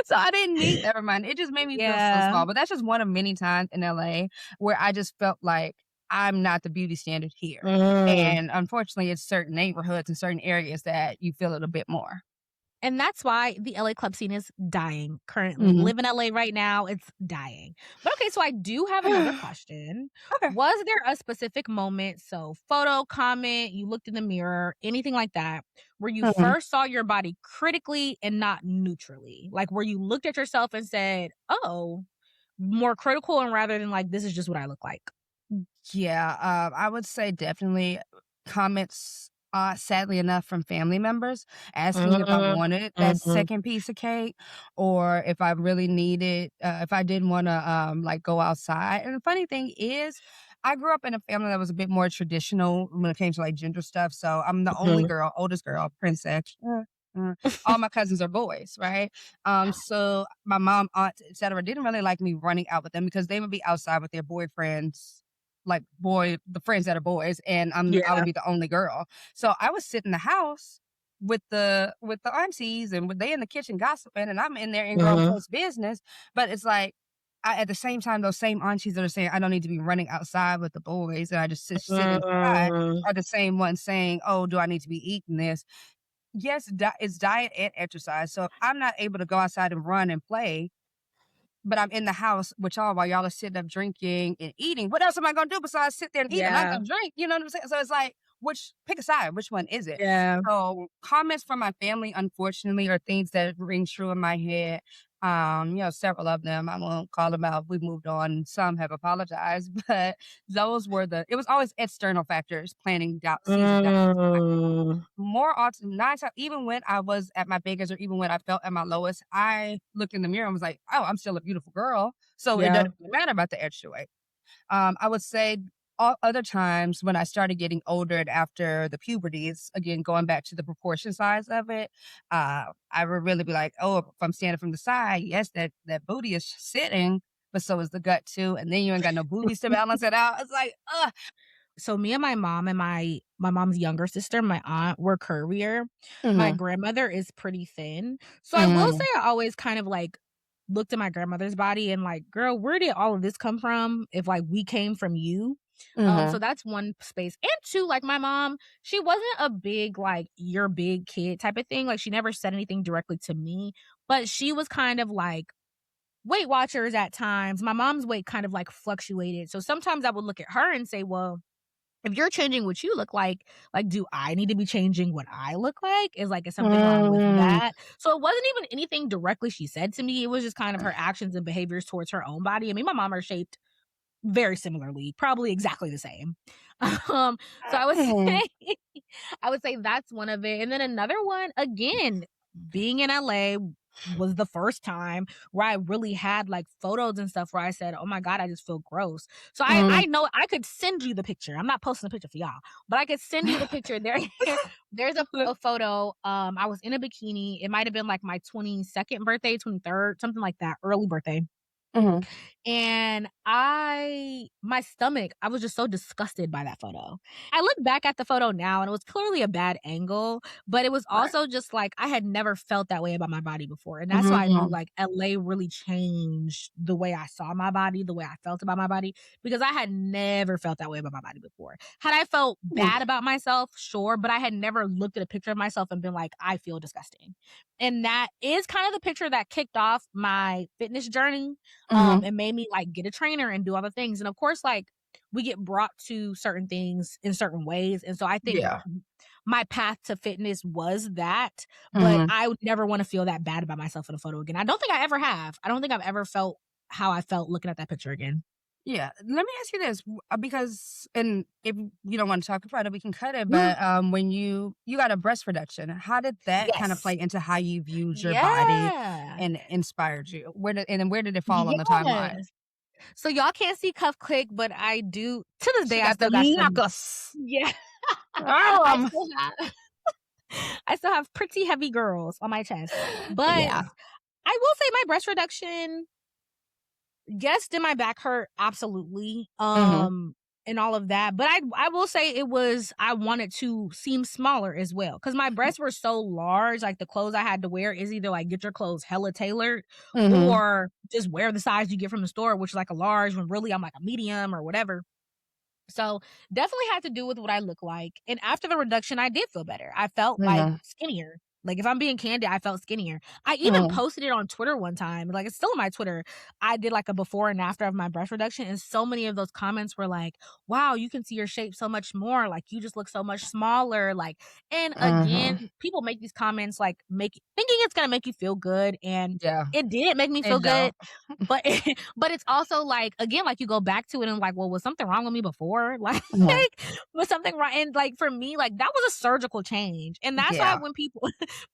so I didn't need that reminder. It just made me feel so Yeah. small. But that's just one of many times in LA where I just felt like I'm not the beauty standard here. Mm. And unfortunately, it's certain neighborhoods and certain areas that you feel it a bit more. And that's why the LA club scene is dying currently. Mhm. Live in LA right now, it's dying. But okay, so I do have another question. Okay. Was there a specific moment, so photo, comment, you looked in the mirror, anything like that, where you Mhm. first saw your body critically and not neutrally? Like where you looked at yourself and said, oh, more critical and rather than like, this is just what I look like. Yeah, I would say definitely comments, sadly enough, from family members asking if I Mm, wanted that mhm. second piece of cake or if I really needed, if I didn't want to, like go outside. And the funny thing is, I grew up in a family that was a bit more traditional when it came to like gender stuff. So I'm the only Mhm. girl, oldest girl, princess. All my cousins are boys, right? So my mom, aunt, etc., didn't really like me running out with them because they would be outside with their boyfriends like the friends that are boys, and I would Yeah. be the only girl. So I would sit in the house with the aunties and with they in the kitchen gossiping, and I'm in there in grown Mhm. folks' business. But it's like at the same time, those same aunties that are saying I don't need to be running outside with the boys, and I just sit inside, Mm. are the same ones saying, "Oh, do I need to be eating this?" Yes, it's diet and exercise. So if I'm not able to go outside and run and play, but I'm in the house with y'all while y'all are sitting up drinking and eating. What else am I gonna do besides sit there and eat? I'm not Yeah. gonna drink, you know what I'm saying? So it's like, pick a side, which one is it? Yeah. So comments from my family, unfortunately, are things that ring true in my head. Several of them, I won't call them out. We've moved on. Some have apologized, but it was always external factors planting doubt, seeds of doubt. Mm. More often, 9 times, even when I was at my biggest or even when I felt at my lowest, I looked in the mirror and was like, "Oh, I'm still a beautiful girl." So it Yeah. doesn't really matter about the extra weight. I would say all other times when I started getting older and after the puberties, again, going back to the proportion size of it, I would really be like, "Oh, if I'm standing from the side, yes, that booty is sitting, but so is the gut too, and then you ain't got no boobies to balance it out." It's like, ugh. So me and my mom and my mom's younger sister, my aunt, were curvier. My Mhm. grandmother is pretty thin. So I will say Mm. I always kind of like looked at my grandmother's body and like, girl, where did all of this come from? If like we came from you. So Mhm. that's one space. And two, like my mom, she wasn't a big like you're big kid type of thing. Like she never said anything directly to me, but she was kind of like Weight Watchers at times. My mom's weight kind of like fluctuated. So sometimes I would look at her and say, well, if you're changing what you look like, do I need to be changing what I look like? Is something wrong with Mm. that? So it wasn't even anything directly she said to me. It was just kind of her actions and behaviors towards her own body. I mean, my mom are shaped very similarly, probably exactly the same. Um, so I would Mm. say I would say that's one of it. And then another one, again, being in LA was the first time where I really had like photos and stuff where I said, "Oh my god, I just feel gross." So I Mm. know I could send you the picture. I'm not posting a picture for y'all, but I could send you the picture. There's a photo. I was in a bikini. It might have been like my 22nd birthday, 23rd, something like that, early birthday. Mhm. And my stomach, I was just so disgusted by that photo. I look back at the photo now and it was clearly a bad angle, but it was Right. also just like I had never felt that way about my body before. And that's why I knew Mhm. like LA really changed the way I saw my body, the way I felt about my body, because I had never felt that way about my body before. Had I felt Mm. bad about myself? Sure, but I had never looked at a picture of myself and been like, I feel disgusting. And that is kind of the picture that kicked off my fitness journey. It made me like get a trainer and do other things. And of course, like we get brought to certain things in certain ways. And so I think my path to fitness was that, but I would never want to feel that bad about myself in a photo again. I don't think I ever have. I don't think I've ever felt how I felt looking at that picture again. Yeah. Let me ask you this, because, and if you don't want to talk about it, we can cut it. But when you got a breast reduction, how did that kind of Yes. play into how you viewed your body Yeah. and inspired you? Where did it fall on the timeline? Yes. So y'all can't see Cuff Click, but I do to this day She I got the still got some. knuckles. Yeah. I Um, still have I still have pretty heavy girls on my chest. But yeah. I will say my breast reduction, yes, did my back hurt? Absolutely. And all of that. But I will say I wanted to seem smaller as well. Cause my breasts were so large, like the clothes I had to wear is either like get your clothes hella tailored or just wear the size you get from the store, which is like a large when really I'm like a medium or whatever. So definitely had to do with what I look like. And after the reduction, I did feel better. I felt like skinnier. Like if I'm being candid, I felt skinnier. I even posted it on Twitter one time. Like it's still on my Twitter. I did like a before and after of my breast reduction. And so many of those comments were like, wow, you can see your shape so much more. Like you just look so much smaller. Like, and again, people make these comments like thinking it's gonna make you feel good. And it did make me feel good. But but it's also like, again, like you go back to it and like, well, was something wrong with me before? Like, was something wrong? And like for me, like that was a surgical change. And that's why when people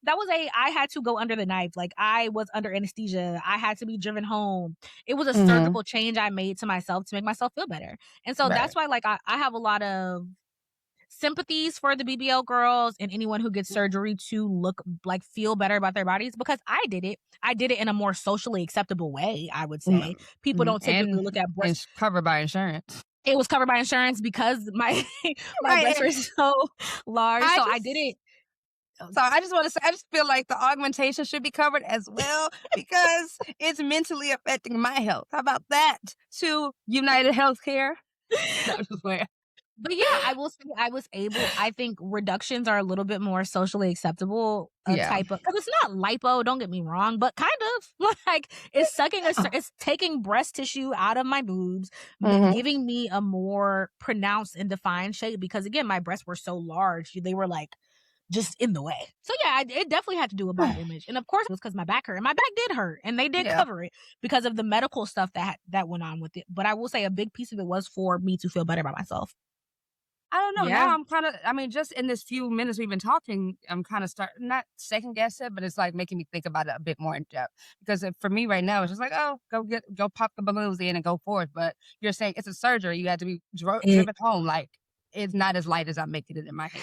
I had to go under the knife. Like I was under anesthesia. I had to be driven home. It was a surgical change I made to myself to make myself feel better. And so that's why like I have a lot of sympathies for the BBL girls and anyone who gets surgery to look like feel better about their bodies, because I did it. I did it in a more socially acceptable way, I would say. People don't typically look at breast. It's covered by insurance. It was covered by insurance because my breasts are so large. So I did it. So I just want to say, I just feel like the augmentation should be covered as well because it's mentally affecting my health. How about that? To United Healthcare. But yeah, I will say I think reductions are a little bit more socially acceptable type of, because it's not lipo, don't get me wrong, but kind of like it's it's taking breast tissue out of my boobs, giving me a more pronounced and defined shape, because again, my breasts were so large, they were like just in the way. So yeah, it definitely had to do with body image. And of course it was because my back hurt, and my back did hurt, and they did cover it because of the medical stuff that went on with it. But I will say a big piece of it was for me to feel better about myself. I don't know. Now I'm kind of, just in this few minutes we've been talking, I'm kind of not second guess it, but it's like making me think about it a bit more in depth. Because for me right now, it's just like, oh, go pop the balloons in and go forth. But you're saying it's a surgery. You had to be driven home. Like it's not as light as I'm making it in my head.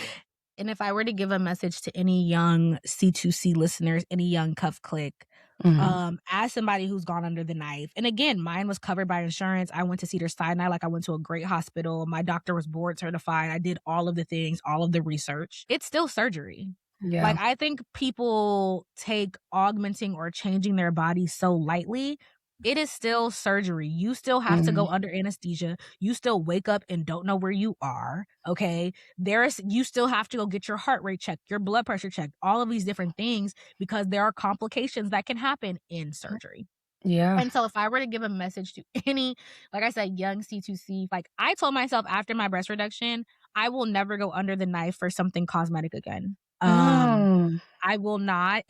And if I were to give a message to any young C2C listeners, any young Cuff Clique, as somebody who's gone under the knife, and again, mine was covered by insurance. I went to Cedars-Sinai, like I went to a great hospital. My doctor was board certified. I did all of the things, all of the research. It's still surgery. Yeah. Like I think people take augmenting or changing their body so lightly. It is still surgery. You still have to go under anesthesia. You still wake up and don't know where you are. Okay. You still have to go get your heart rate checked, your blood pressure checked, all of these different things, because there are complications that can happen in surgery. Yeah. And so if I were to give a message to any, like I said, young C2C, like I told myself after my breast reduction, I will never go under the knife for something cosmetic again. I will not.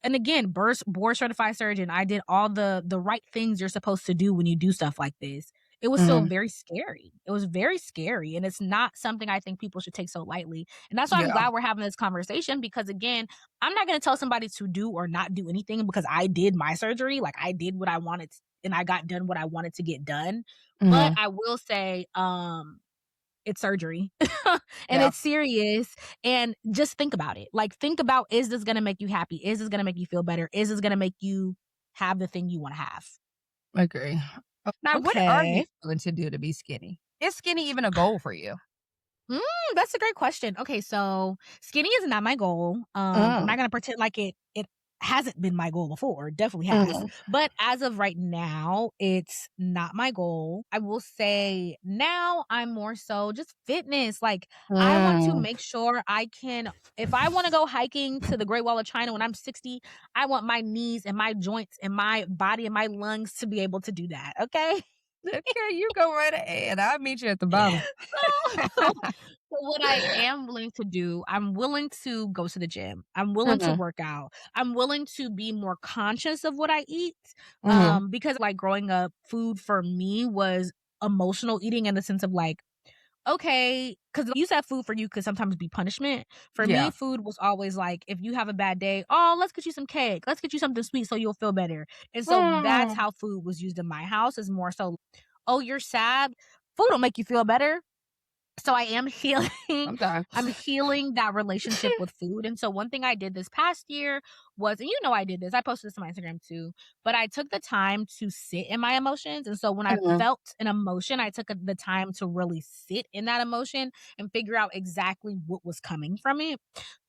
And again, board certified surgeon. I did all the right things you're supposed to do when you do stuff like this. It was still very scary. It was very scary. And it's not something I think people should take so lightly. And that's why I'm glad we're having this conversation, because again, I'm not going to tell somebody to do or not do anything because I did my surgery. Like I did what I wanted and I got done what I wanted to get done. But I will say, it's surgery and it's serious, and just think about it. Like think about, is this going to make you happy? Is this going to make you feel better? Is this going to make you have the thing you want to have? I agree. Now, what are you going to do to be skinny? Is skinny even a goal for you? That's a great question. Okay, so skinny is not my goal. I'm not going to pretend like it hasn't been my goal before. Definitely has. But as of right now, it's not my goal. I will say now I'm more so just fitness. Like I want to make sure I can, if I want to go hiking to the Great Wall of China when I'm 60, I want my knees and my joints and my body and my lungs to be able to do that. Okay. Okay, you go right ahead. I'll meet you at the bottom. So, so what I am willing to do, I'm willing to go to the gym. I'm willing to work out. I'm willing to be more conscious of what I eat. Because like growing up, food for me was emotional eating in the sense of like, okay, because you said food for you could sometimes be punishment. For me, food was always like, if you have a bad day, oh, let's get you some cake. Let's get you something sweet so you'll feel better. And so that's how food was used in my house, is more so, oh, you're sad. Food will make you feel better. So I am healing. I'm healing that relationship with food. And so one thing I did this past year was, and you know I did this, I posted this on my Instagram too, but I took the time to sit in my emotions. And so when I felt an emotion, I took the time to really sit in that emotion and figure out exactly what was coming from it.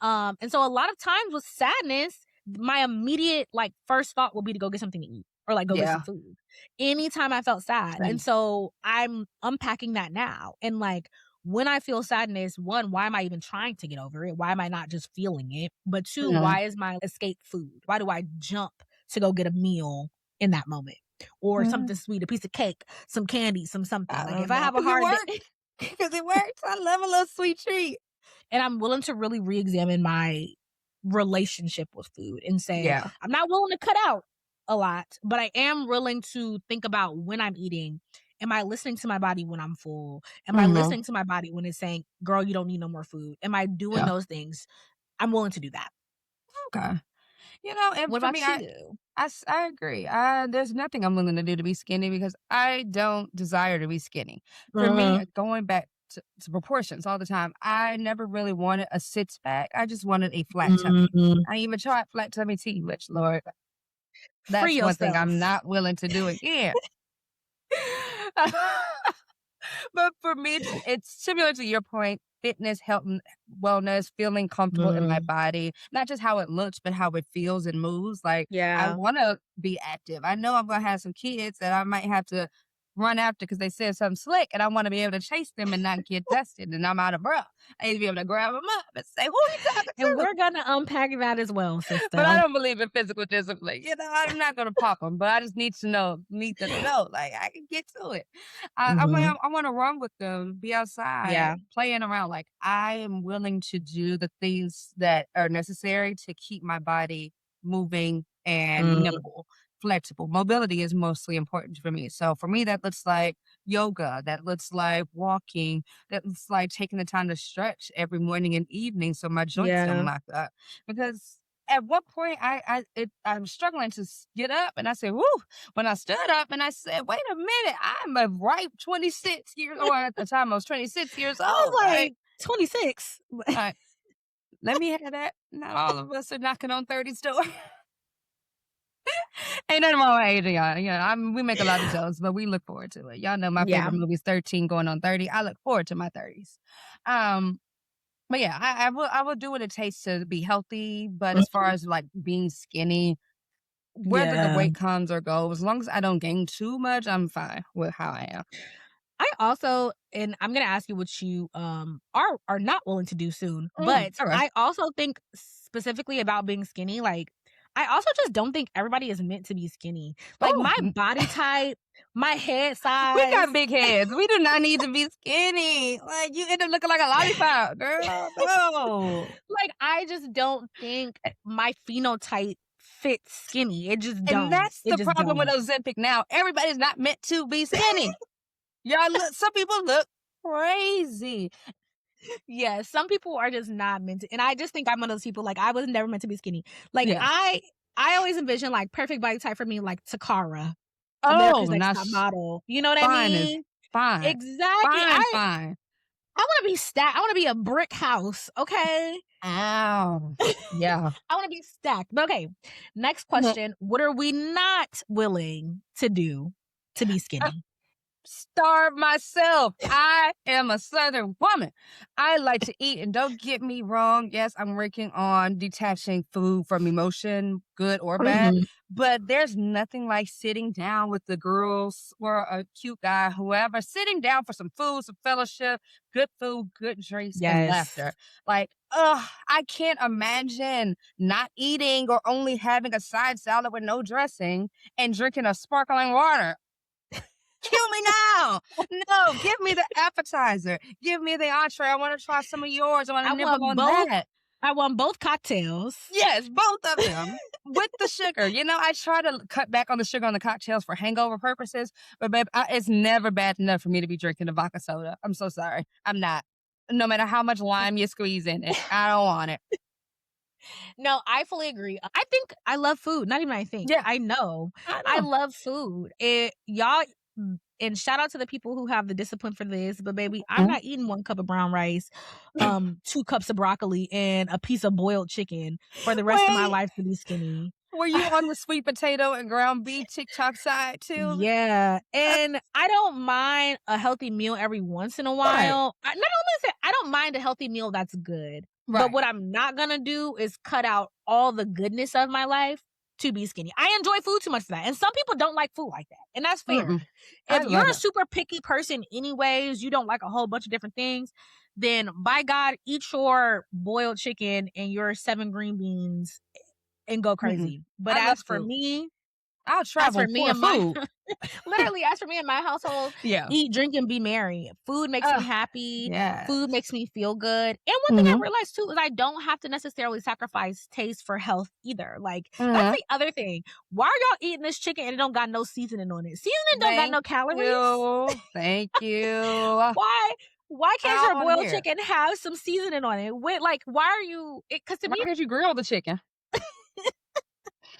And so a lot of times with sadness, my immediate like first thought will be to go get something to eat or like go get some food anytime I felt sad. And so I'm unpacking that now. And like, when I feel sadness, one, why am I even trying to get over it? Why am I not just feeling it? But two, why is my escape food? Why do I jump to go get a meal in that moment? Or something sweet, a piece of cake, some candy, some something. Like if I have a hard day. Because it works. I love a little sweet treat. And I'm willing to really re-examine my relationship with food and say, I'm not willing to cut out a lot, but I am willing to think about when I'm eating. Am I listening to my body when I'm full? Am I listening to my body when it's saying, girl, you don't need no more food? Am I doing those things? I'm willing to do that. Okay. You know, and What for about me, you? I agree. There's nothing I'm willing to do to be skinny because I don't desire to be skinny. For me, going back to proportions all the time, I never really wanted a six pack. I just wanted a flat tummy. I even tried flat tummy tea, which, Lord, Free that's one thing I'm yourself. not willing to do again. But for me, it's similar to your point, fitness, health, and wellness, feeling comfortable in my body, not just how it looks, but how it feels and moves. Like, I Yeah. want to be active. I know I'm going to have some kids that I might have to run after because they said something slick, and I want to be able to chase them and not get dusted, and I'm out of breath. I need to be able to grab them up and say, "Who are you talking And to?" we're going to unpack that as well, But I sister. don't believe in physical discipline. You know, I'm not gonna pop them, but I just need them to know, like, I can get to it. I mean, I wanna run with them, be outside, Yeah. playing around. Like, I am willing to do the things that are necessary to keep my body moving and nimble, flexible. Mobility is mostly important for me. So for me, that looks like yoga, that looks like walking, that looks like taking the time to stretch every morning and evening so my joints don't Yeah. lock up. Because at one point I'm struggling to get up and I said, "Whoo," when I stood up and I said, "Wait a minute, I'm a ripe 26 years old." At the time I was 26 years I old, was right? like 26. Right. Let me have that. Not all of us are knocking on 30's door. Ain't nothing wrong with aging, y'all. You know, we make a lot of jokes, but we look forward to it. Y'all know my Yeah. favorite movie is 13 going on 30. I look forward to my 30's. Um, but yeah, I will do what it takes to be healthy. But as far as like being skinny, whether the Yeah. weight comes or goes, as long as I don't gain too much, I'm fine with how I am. I also, and I'm gonna ask you what you are not willing to do soon, but Okay. I also think specifically about being skinny, like I also just don't think everybody is meant to be skinny. Like Oh, my body type, my head we size, got big heads. We do not need to be skinny. Like you end up looking like a lollipop, girl. No. like I just don't think my phenotype fits skinny. It just And don't. that's It the just problem with don't. Ozempic now. Everybody's not meant to be skinny. Y'all look, some people look crazy. Yeah, some people are just not meant to, and I just think I'm one of those people, like, I was never meant to be skinny. Like, Yeah. I always envision, like, perfect body type for me, like, Takara, America's Oh, Next now Top Model. You know what I fine is mean? fine. Exactly. Fine, fine. I wanna be stacked. I wanna be a brick house, okay? Ow. Yeah. I wanna be stacked. But, okay, next Mhm. question. What are we not willing to do to be Uh, skinny? starve myself. I am a Southern woman. I like to eat, and don't get me wrong. Yes, I'm working on detaching food from emotion, good or bad. Mhm. But there's nothing like sitting down with the girls or a cute guy, whoever, sitting down for some food, some fellowship, good food, good drinks, and Yes. laughter. Like, I can't imagine not eating or only having a side salad with no dressing and drinking a sparkling water. Kill me now. No, give me the appetizer. Give me the entree. I want to try some of yours. I want I to nibble want on both. that. I want both cocktails. Yes, both of them with the sugar. You know, I try to cut back on the sugar on the cocktails for hangover purposes, but babe, it's never bad enough for me to be drinking a vodka soda. I'm so sorry. I'm not. No matter how much lime you squeeze in it, I don't want it. No, I fully agree. I think I love food. Not even I think. Yeah, I know. I I know. love food. Y'all, and shout out to the people who have the discipline for this, but baby, I'm not eating 1 cup of brown rice, 2 cups of broccoli, and a piece of boiled chicken for the rest of my Wait, life to be skinny. were you on the sweet potato and ground beef TikTok side too? Yeah, and I don't mind a healthy meal every once in a Right, while. Not only that, I don't mind a healthy meal that's good, but right. what I'm not gonna do is cut out all the goodness of my life to be skinny. I enjoy food too much for that, and some people don't like food like that, and that's fair. Mm-mm. I If love you're a it. super picky person anyways, you don't like a whole bunch of different things, then by God, eat your boiled chicken and your 7 green beans and go Mm-mm. crazy. But I love as for food. me I'll as for travel me for and my food. literally, as for me and my household, Yeah. eat, drink, and be merry. Food makes me Oh, happy. yeah. Food makes me feel good. And one thing I Mhm. realized too is I don't have to necessarily sacrifice taste for health either. Like, that's Mhm. the other thing. Why are y'all eating this chicken and it don't got no seasoning on it? Seasoning don't got Thank no calories. you. Thank you. Why? Why I can't don't your wanna boiled hear it. chicken have some seasoning on it? Like, why are you? Because to Why me, can't you grill the chicken?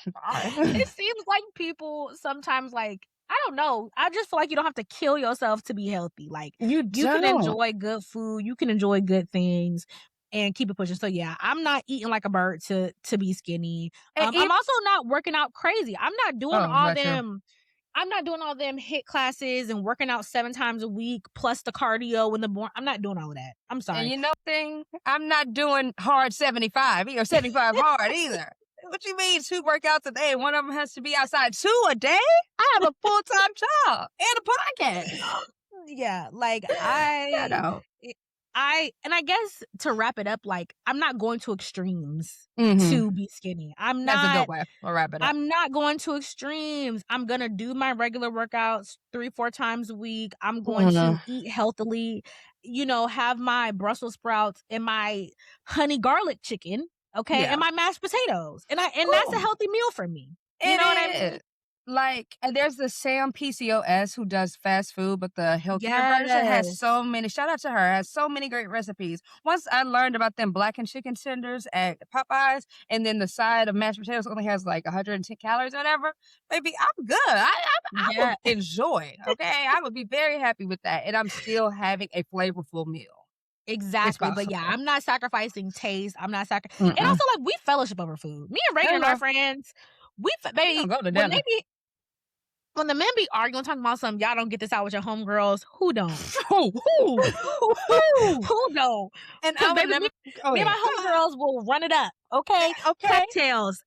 it Sorry. seems like people sometimes like I don't know. I just feel like you don't have to kill yourself to be healthy. Like You you can don't. enjoy good food, you can enjoy good things and keep it pushing. So yeah, I'm not eating like a bird to be skinny. And I'm if also not working out crazy. oh, not true. I'm not doing all them hit classes and working out 7 times a week plus the cardio in the morning. I'm not doing all of that. I'm And sorry. you know thing, I'm not doing hard 75 or 75 hard either. What you mean 2 workouts a day? One of them has to be outside. 2 a day? I have a full-time job and a podcast. Yeah, like You know. I guess to wrap it up, like I'm not going to extremes Mhm. to be skinny. That's a good way to wrap it up. I'm not going to extremes. I'm gonna do my regular workouts 3-4 times a week. I'm going to Mhm. eat healthily, have my Brussels sprouts and my honey garlic chicken, okay, and Yeah. my mashed potatoes. And that's a Ooh. healthy meal for me. You know what I It mean? is. Like, and there's the Sam PCOS who does fast food, but the healthier version has Yes. so many. Shout out to her. Has so many great recipes. Once I learned about them blackened chicken tenders at Popeyes, and then the side of mashed potatoes only has like 110 calories, or whatever. Baby, I'm good. I Yeah. would enjoy. Okay, I would be very happy with that, and I'm still having a flavorful meal. It's Exactly, but yeah, possible. I'm not sacrificing taste. I'm not and Mm-mm. also like we fellowship over food. Me and Reagan and our Hello. friends, We baby, gonna go to when dinner. when the men be arguing talking about something, y'all don't get this out with your homegirls. Who don't? Who? Who? Who don't? And I Because would baby, never. Go me and ahead. my homegirls will run it up. Okay, Okay. cocktails,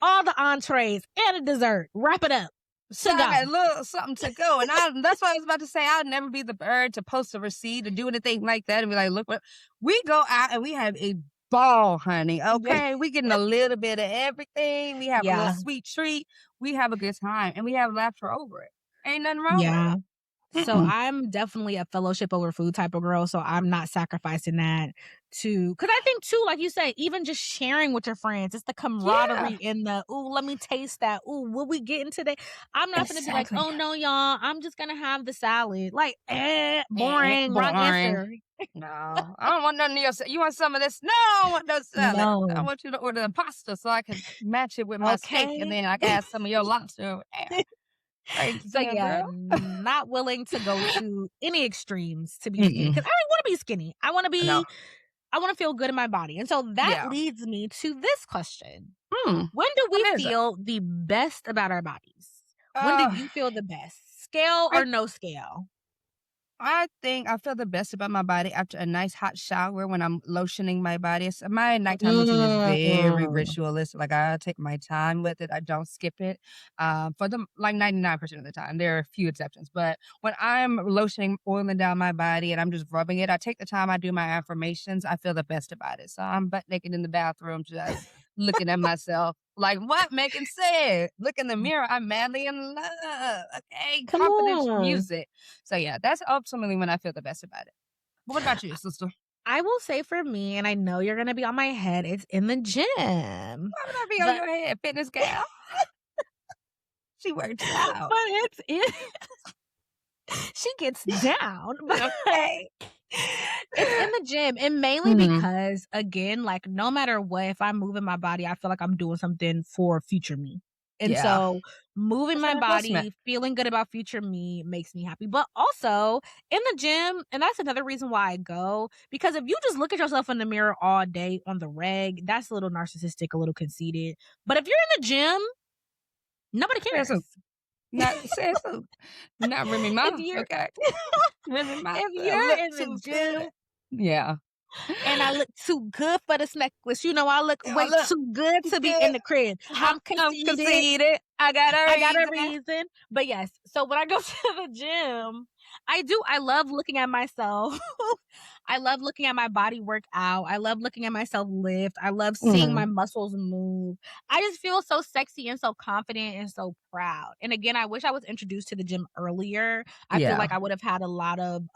all the entrees and a dessert. Wrap it up. So To I got go. a little something to go. And that's what I was about to say. I'll never be the bird to post a receipt or do anything like that and be like, look what we go out and we have a ball, honey. Yeah. Okay. We getting a little bit of everything. We have a little Yeah. sweet treat. We have a good time and we have laughter over it. Ain't nothing wrong with Yeah. it. So Mm-mm. I'm definitely a fellowship over food type of girl. So I'm not sacrificing that because I think too, like you say, even just sharing with your friends, it's the Yeah. camaraderie in the, ooh, let me taste that. Ooh, what we getting today? I'm not going to be like, Exactly. oh no, y'all, I'm just going to have the salad. Like, boring, wrong Boring. answer. No, I don't want none of your. You want some of this? No, I want no salad. I No. want you to order the pasta so I can match it with my steak, and Okay. then I can have some of your lobster over there. Crazy So damn yeah, girl. not willing to go to any extremes to be skinny because Mm-mm. I don't want to be skinny. No. I want to feel good in my body. And so that Yeah. leads me to this question. Hmm. When do we What is it? feel the best about our bodies? When do you feel the best? Scale or no scale? I think I feel the best about my body after a nice hot shower when I'm lotioning my body. My nighttime routine is very Mm. ritualistic. Like I take my time with it. I don't skip it. For the like 99% of the time. There are a few exceptions, but when I'm lotioning, oiling down my body, and I'm just rubbing it, I take the time. I do my affirmations. I feel the best about it. So I'm butt naked in the bathroom, just looking at myself. Like what Megan said. Look in the mirror. I'm madly in love. Okay, Come confidence on. music. So yeah, that's ultimately when I feel the best about it. But what about you, sister? I will say for me, and I know you're gonna be on my head, it's in the gym. Why would I be on But your head, fitness gal? She works out. but it's in she gets down, but Okay. it's in the gym, and mainly Mhm. because, again, like, no matter what, if I'm moving my body, I feel like I'm doing something for future me. And Yeah. so, moving It's my an investment. body, feeling good about future me makes me happy. But also, in the gym, and that's another reason why I go, because if you just look at yourself in the mirror all day on the reg, that's a little narcissistic, a little conceited. But if you're in the gym, nobody Says who? cares. Not says who? Not Remy If Ma, you're okay? Remy Ma if look you're in the too good. gym Yeah. and I look too good for this necklace, I look Oh, way look, too good you to be in good. the crib. I'm I'm conceited. conceited. I got a I got a reason. reason. But yes, so when I go to the gym, I love looking at myself. I love looking at my body work out. I love looking at myself lift. I love seeing my Mhm. muscles move. I just feel so sexy and so confident and so proud. And again, I wish I was introduced to the gym earlier. I feel like Yeah. I would have had a lot of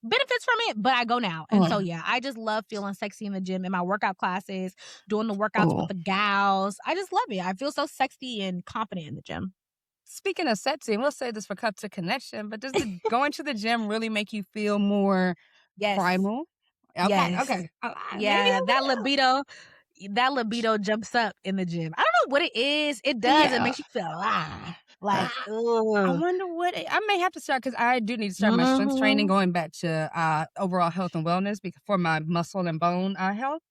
benefits from it, but I go now. And so, Mm. yeah, I just love feeling sexy in the gym in my workout classes, doing the workouts with Oh. the gals. I just love it. I feel so sexy and confident in the gym. Speaking of sexy, and we'll say this for Cup to Connection, but does the going to the gym really make you feel more Yes. primal? Okay, Yes. okay. Maybe Yeah, that libido jumps up in the gym. I don't know what it is. It does. It yeah. makes you feel alive. Uh, Like, I ugh. wonder what I may have to start because I do need to start my strength training, Mhm. going back to overall health and wellness for my muscle and bone health.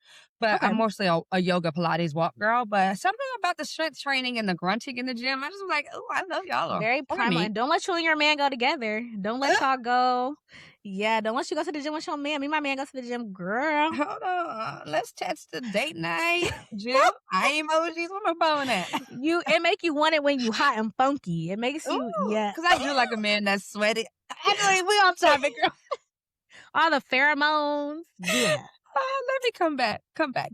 But Okay. I'm mostly a yoga Pilates walk girl. But something about the strength training and the grunting in the gym, I just was like, oh, I love y'all. Very On primal. me. And don't let you and your man go together. Don't let y'all go. Yeah, don't let you go to the gym with your man. Me and my man go to the gym, girl. Hold on. Let's test the date night, Jim. I ain't emojis. Where my phone at? It make you want it when you hot and funky. It makes you, Ooh, yeah. because I do like a man that's sweaty. Anyway, we on topic, girl. All the pheromones. Yeah. Let me come back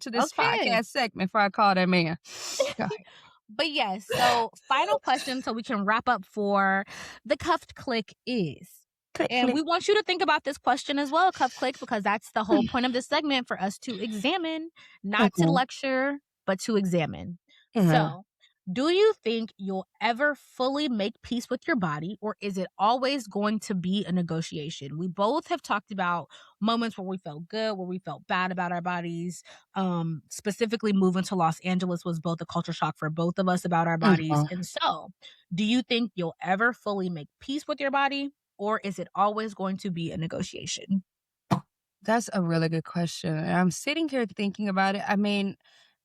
to this Okay. podcast segment before I call that man. Go ahead. But yes, so final question so we can wrap up for the cuffed click is. Click, And click. we want you to think about this question as well, cuff click, because that's the whole point of this segment for us to examine, not to Mhm, lecture, but to examine. mhm. So, do you think you'll ever fully make peace with your body, or is it always going to be a negotiation? We both have talked about moments where we felt good, where we felt bad about our bodies. Specifically, moving to Los Angeles was both a culture shock for both of us about our bodies. Mhm. And so, do you think you'll ever fully make peace with your body, or is it always going to be a negotiation? That's a really good question. And I'm sitting here thinking about it. I mean,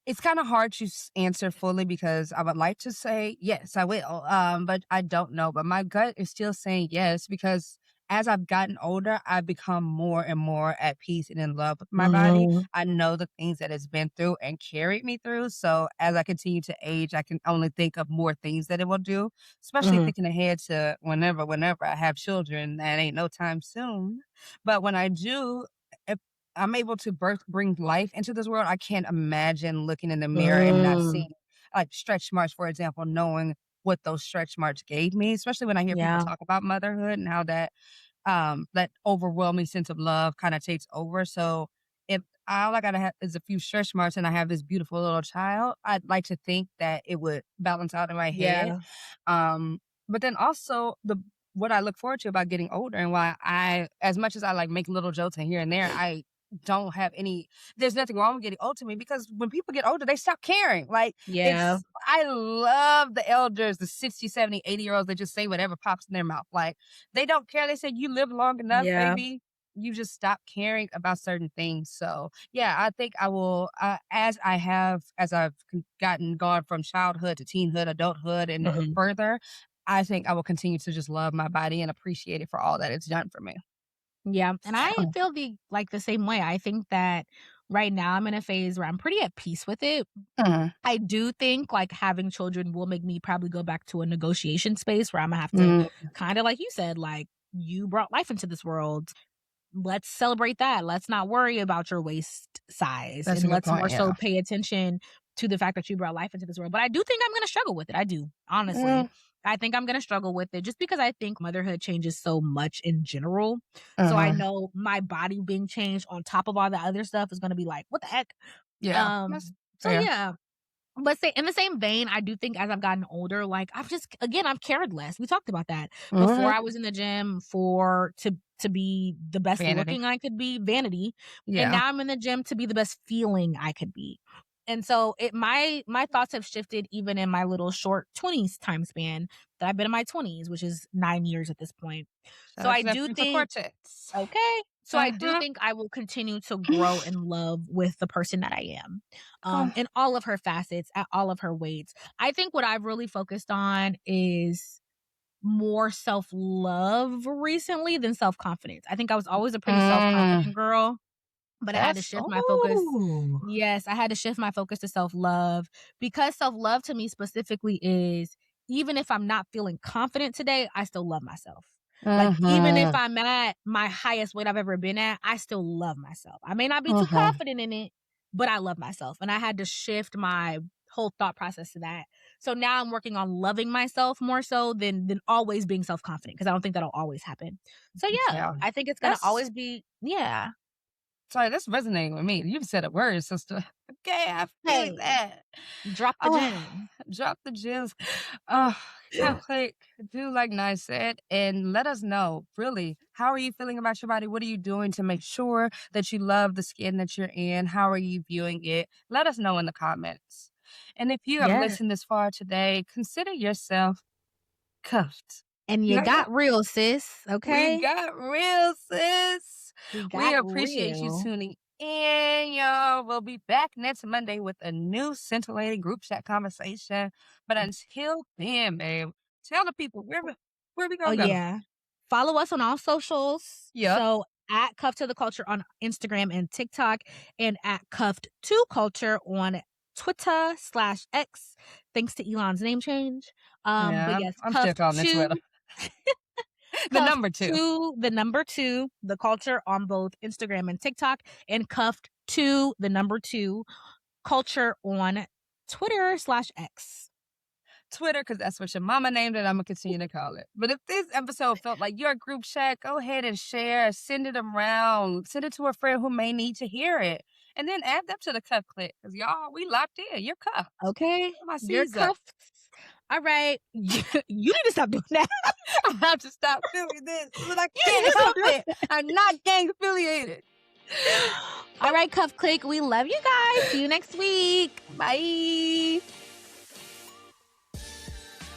it's kinda hard to answer fully because I would like to say, "Yes, I will," but I don't know, but my gut is still saying yes because as I've gotten older, I've become more and more at peace and in love with my body. Mhm. I know the things that it's been through and carried me through, so as I continue to age, I can only think of more things that it will do, especially Mhm. thinking ahead to whenever I have children, that ain't no time soon, but when I do, if I'm able to bring life into this world. I can't imagine looking in the mirror and not Mm. seeing like stretch marks, for example, knowing what those stretch marks gave me, especially when I hear people Yeah. talk about motherhood and how that overwhelming sense of love kind of takes over. So if all I gotta have is a few stretch marks and I have this beautiful little child, I'd like to think that it would balance out in my head. Yeah. Um, but then also what I look forward to about getting older and why as much as I like make little jokes and here and there, I don't have any there's nothing wrong with getting old to me because when people get older, they stop caring. Like Yeah. I love the elders, the 60, 70, 80 year olds that just say whatever pops in their mouth. Like they don't care. They say you live long enough, Yeah. baby. You just stop caring about certain things. So yeah, I think I will, as I've gone from childhood to teenhood, adulthood, and Mhm. further. I think I will continue to just love my body and appreciate it for all that it's done for me. Yeah, and I So, feel the same way. I think that right now I'm in a phase where I'm pretty at peace with it. mm, I do think, like, having children will make me probably go back to a negotiation space where Imma have to mm, kinda like you said, like, "You brought life into this world. Let's celebrate that. Let's not worry about your waist size, that's a and good let's point. more so Yeah. pay attention to the fact that you brought life into this world." But I do think I'm gonna struggle with it. I do, honestly. Mm, I think I'm gonna struggle with it just because I think motherhood changes so much in general. So I uh-huh. know my body being changed on top of all the other stuff is gonna be like, "What the heck?" Yeah. That's So fair. yeah. But say in the same vein, I do think as I've gotten older, like I've just again I've cared less. We talked about that. Before Mhm. I was in the gym for to be the best Vanity. looking I could be, vanity. And Yeah. now I'm in the gym to be the best feeling I could be. And so my thoughts have shifted even in my little short 20s time span that I've been in my 20s, which is 9 years at this point. Shout So out I to that do frontal think cortex. okay. So I do Uh-huh. think I will continue to grow in love with the person that I am, Oh, in all of her facets, at all of her weights. I think what I've really focused on is more self love recently than self confidence. I think I was always a pretty self mm, confident girl, but I had to that's shift my focus. oh. Yes, I had to shift my focus to self-love because self-love to me specifically is even if I'm not feeling confident today, I still love myself. Like even if Mhm. I'm at my highest weight I've ever been at, I still love myself. I may not be too Mhm. confident in it, but I love myself. And I had to shift my whole thought process to that. So now I'm working on loving myself more so than always being self-confident because I don't think that'll always happen. So yeah, Yeah. I think it's gonna That's always be yeah. sorry, that's resonating with me. You've said a word, sister. Okay, I feel Hey, that. drop the Oh, gem. drop the gems. Oh, Click, do like Nice said, and let us know, really, how are you feeling about your body? What are you doing to make sure that you love the skin that you're in? How are you viewing it? Let us know in the comments. And if you have Yeah. listened this far today, consider yourself cuffed. And You you like that? got real, sis, We okay? got real, sis. We We got appreciate you real. tuning in, y'all. We'll be back next Monday with a new scintillating group chat conversation. But until then, babe, tell the people where we Oh, gonna go. yeah. Follow us on all socials. Yep. So, at Cuffed to the Culture on Instagram and TikTok, and at Cuffed to Culture on Twitter/X, thanks to Elon's name change. But Yeah, yes, I'm still calling it Twitter. The Cuffed number two. to the number 2, the culture on both Instagram and TikTok, and Cuffed to the number 2, culture on Twitter/X. Twitter, because that's what your mama named it. I'm gonna continue to call it. But if this episode felt like your group chat, go ahead and share, send it around, send it to a friend who may need to hear it, and then add them to the cuff clip. Because y'all, we locked in. You're cuffed. Okay, My you're C's up. cuffed. All right, you need to stop doing that. I have to stop doing this, but I You need can't to stop help doing it. I'm not gang affiliated. that. All right, Cuff Clique, we love you guys. See you next week. Bye.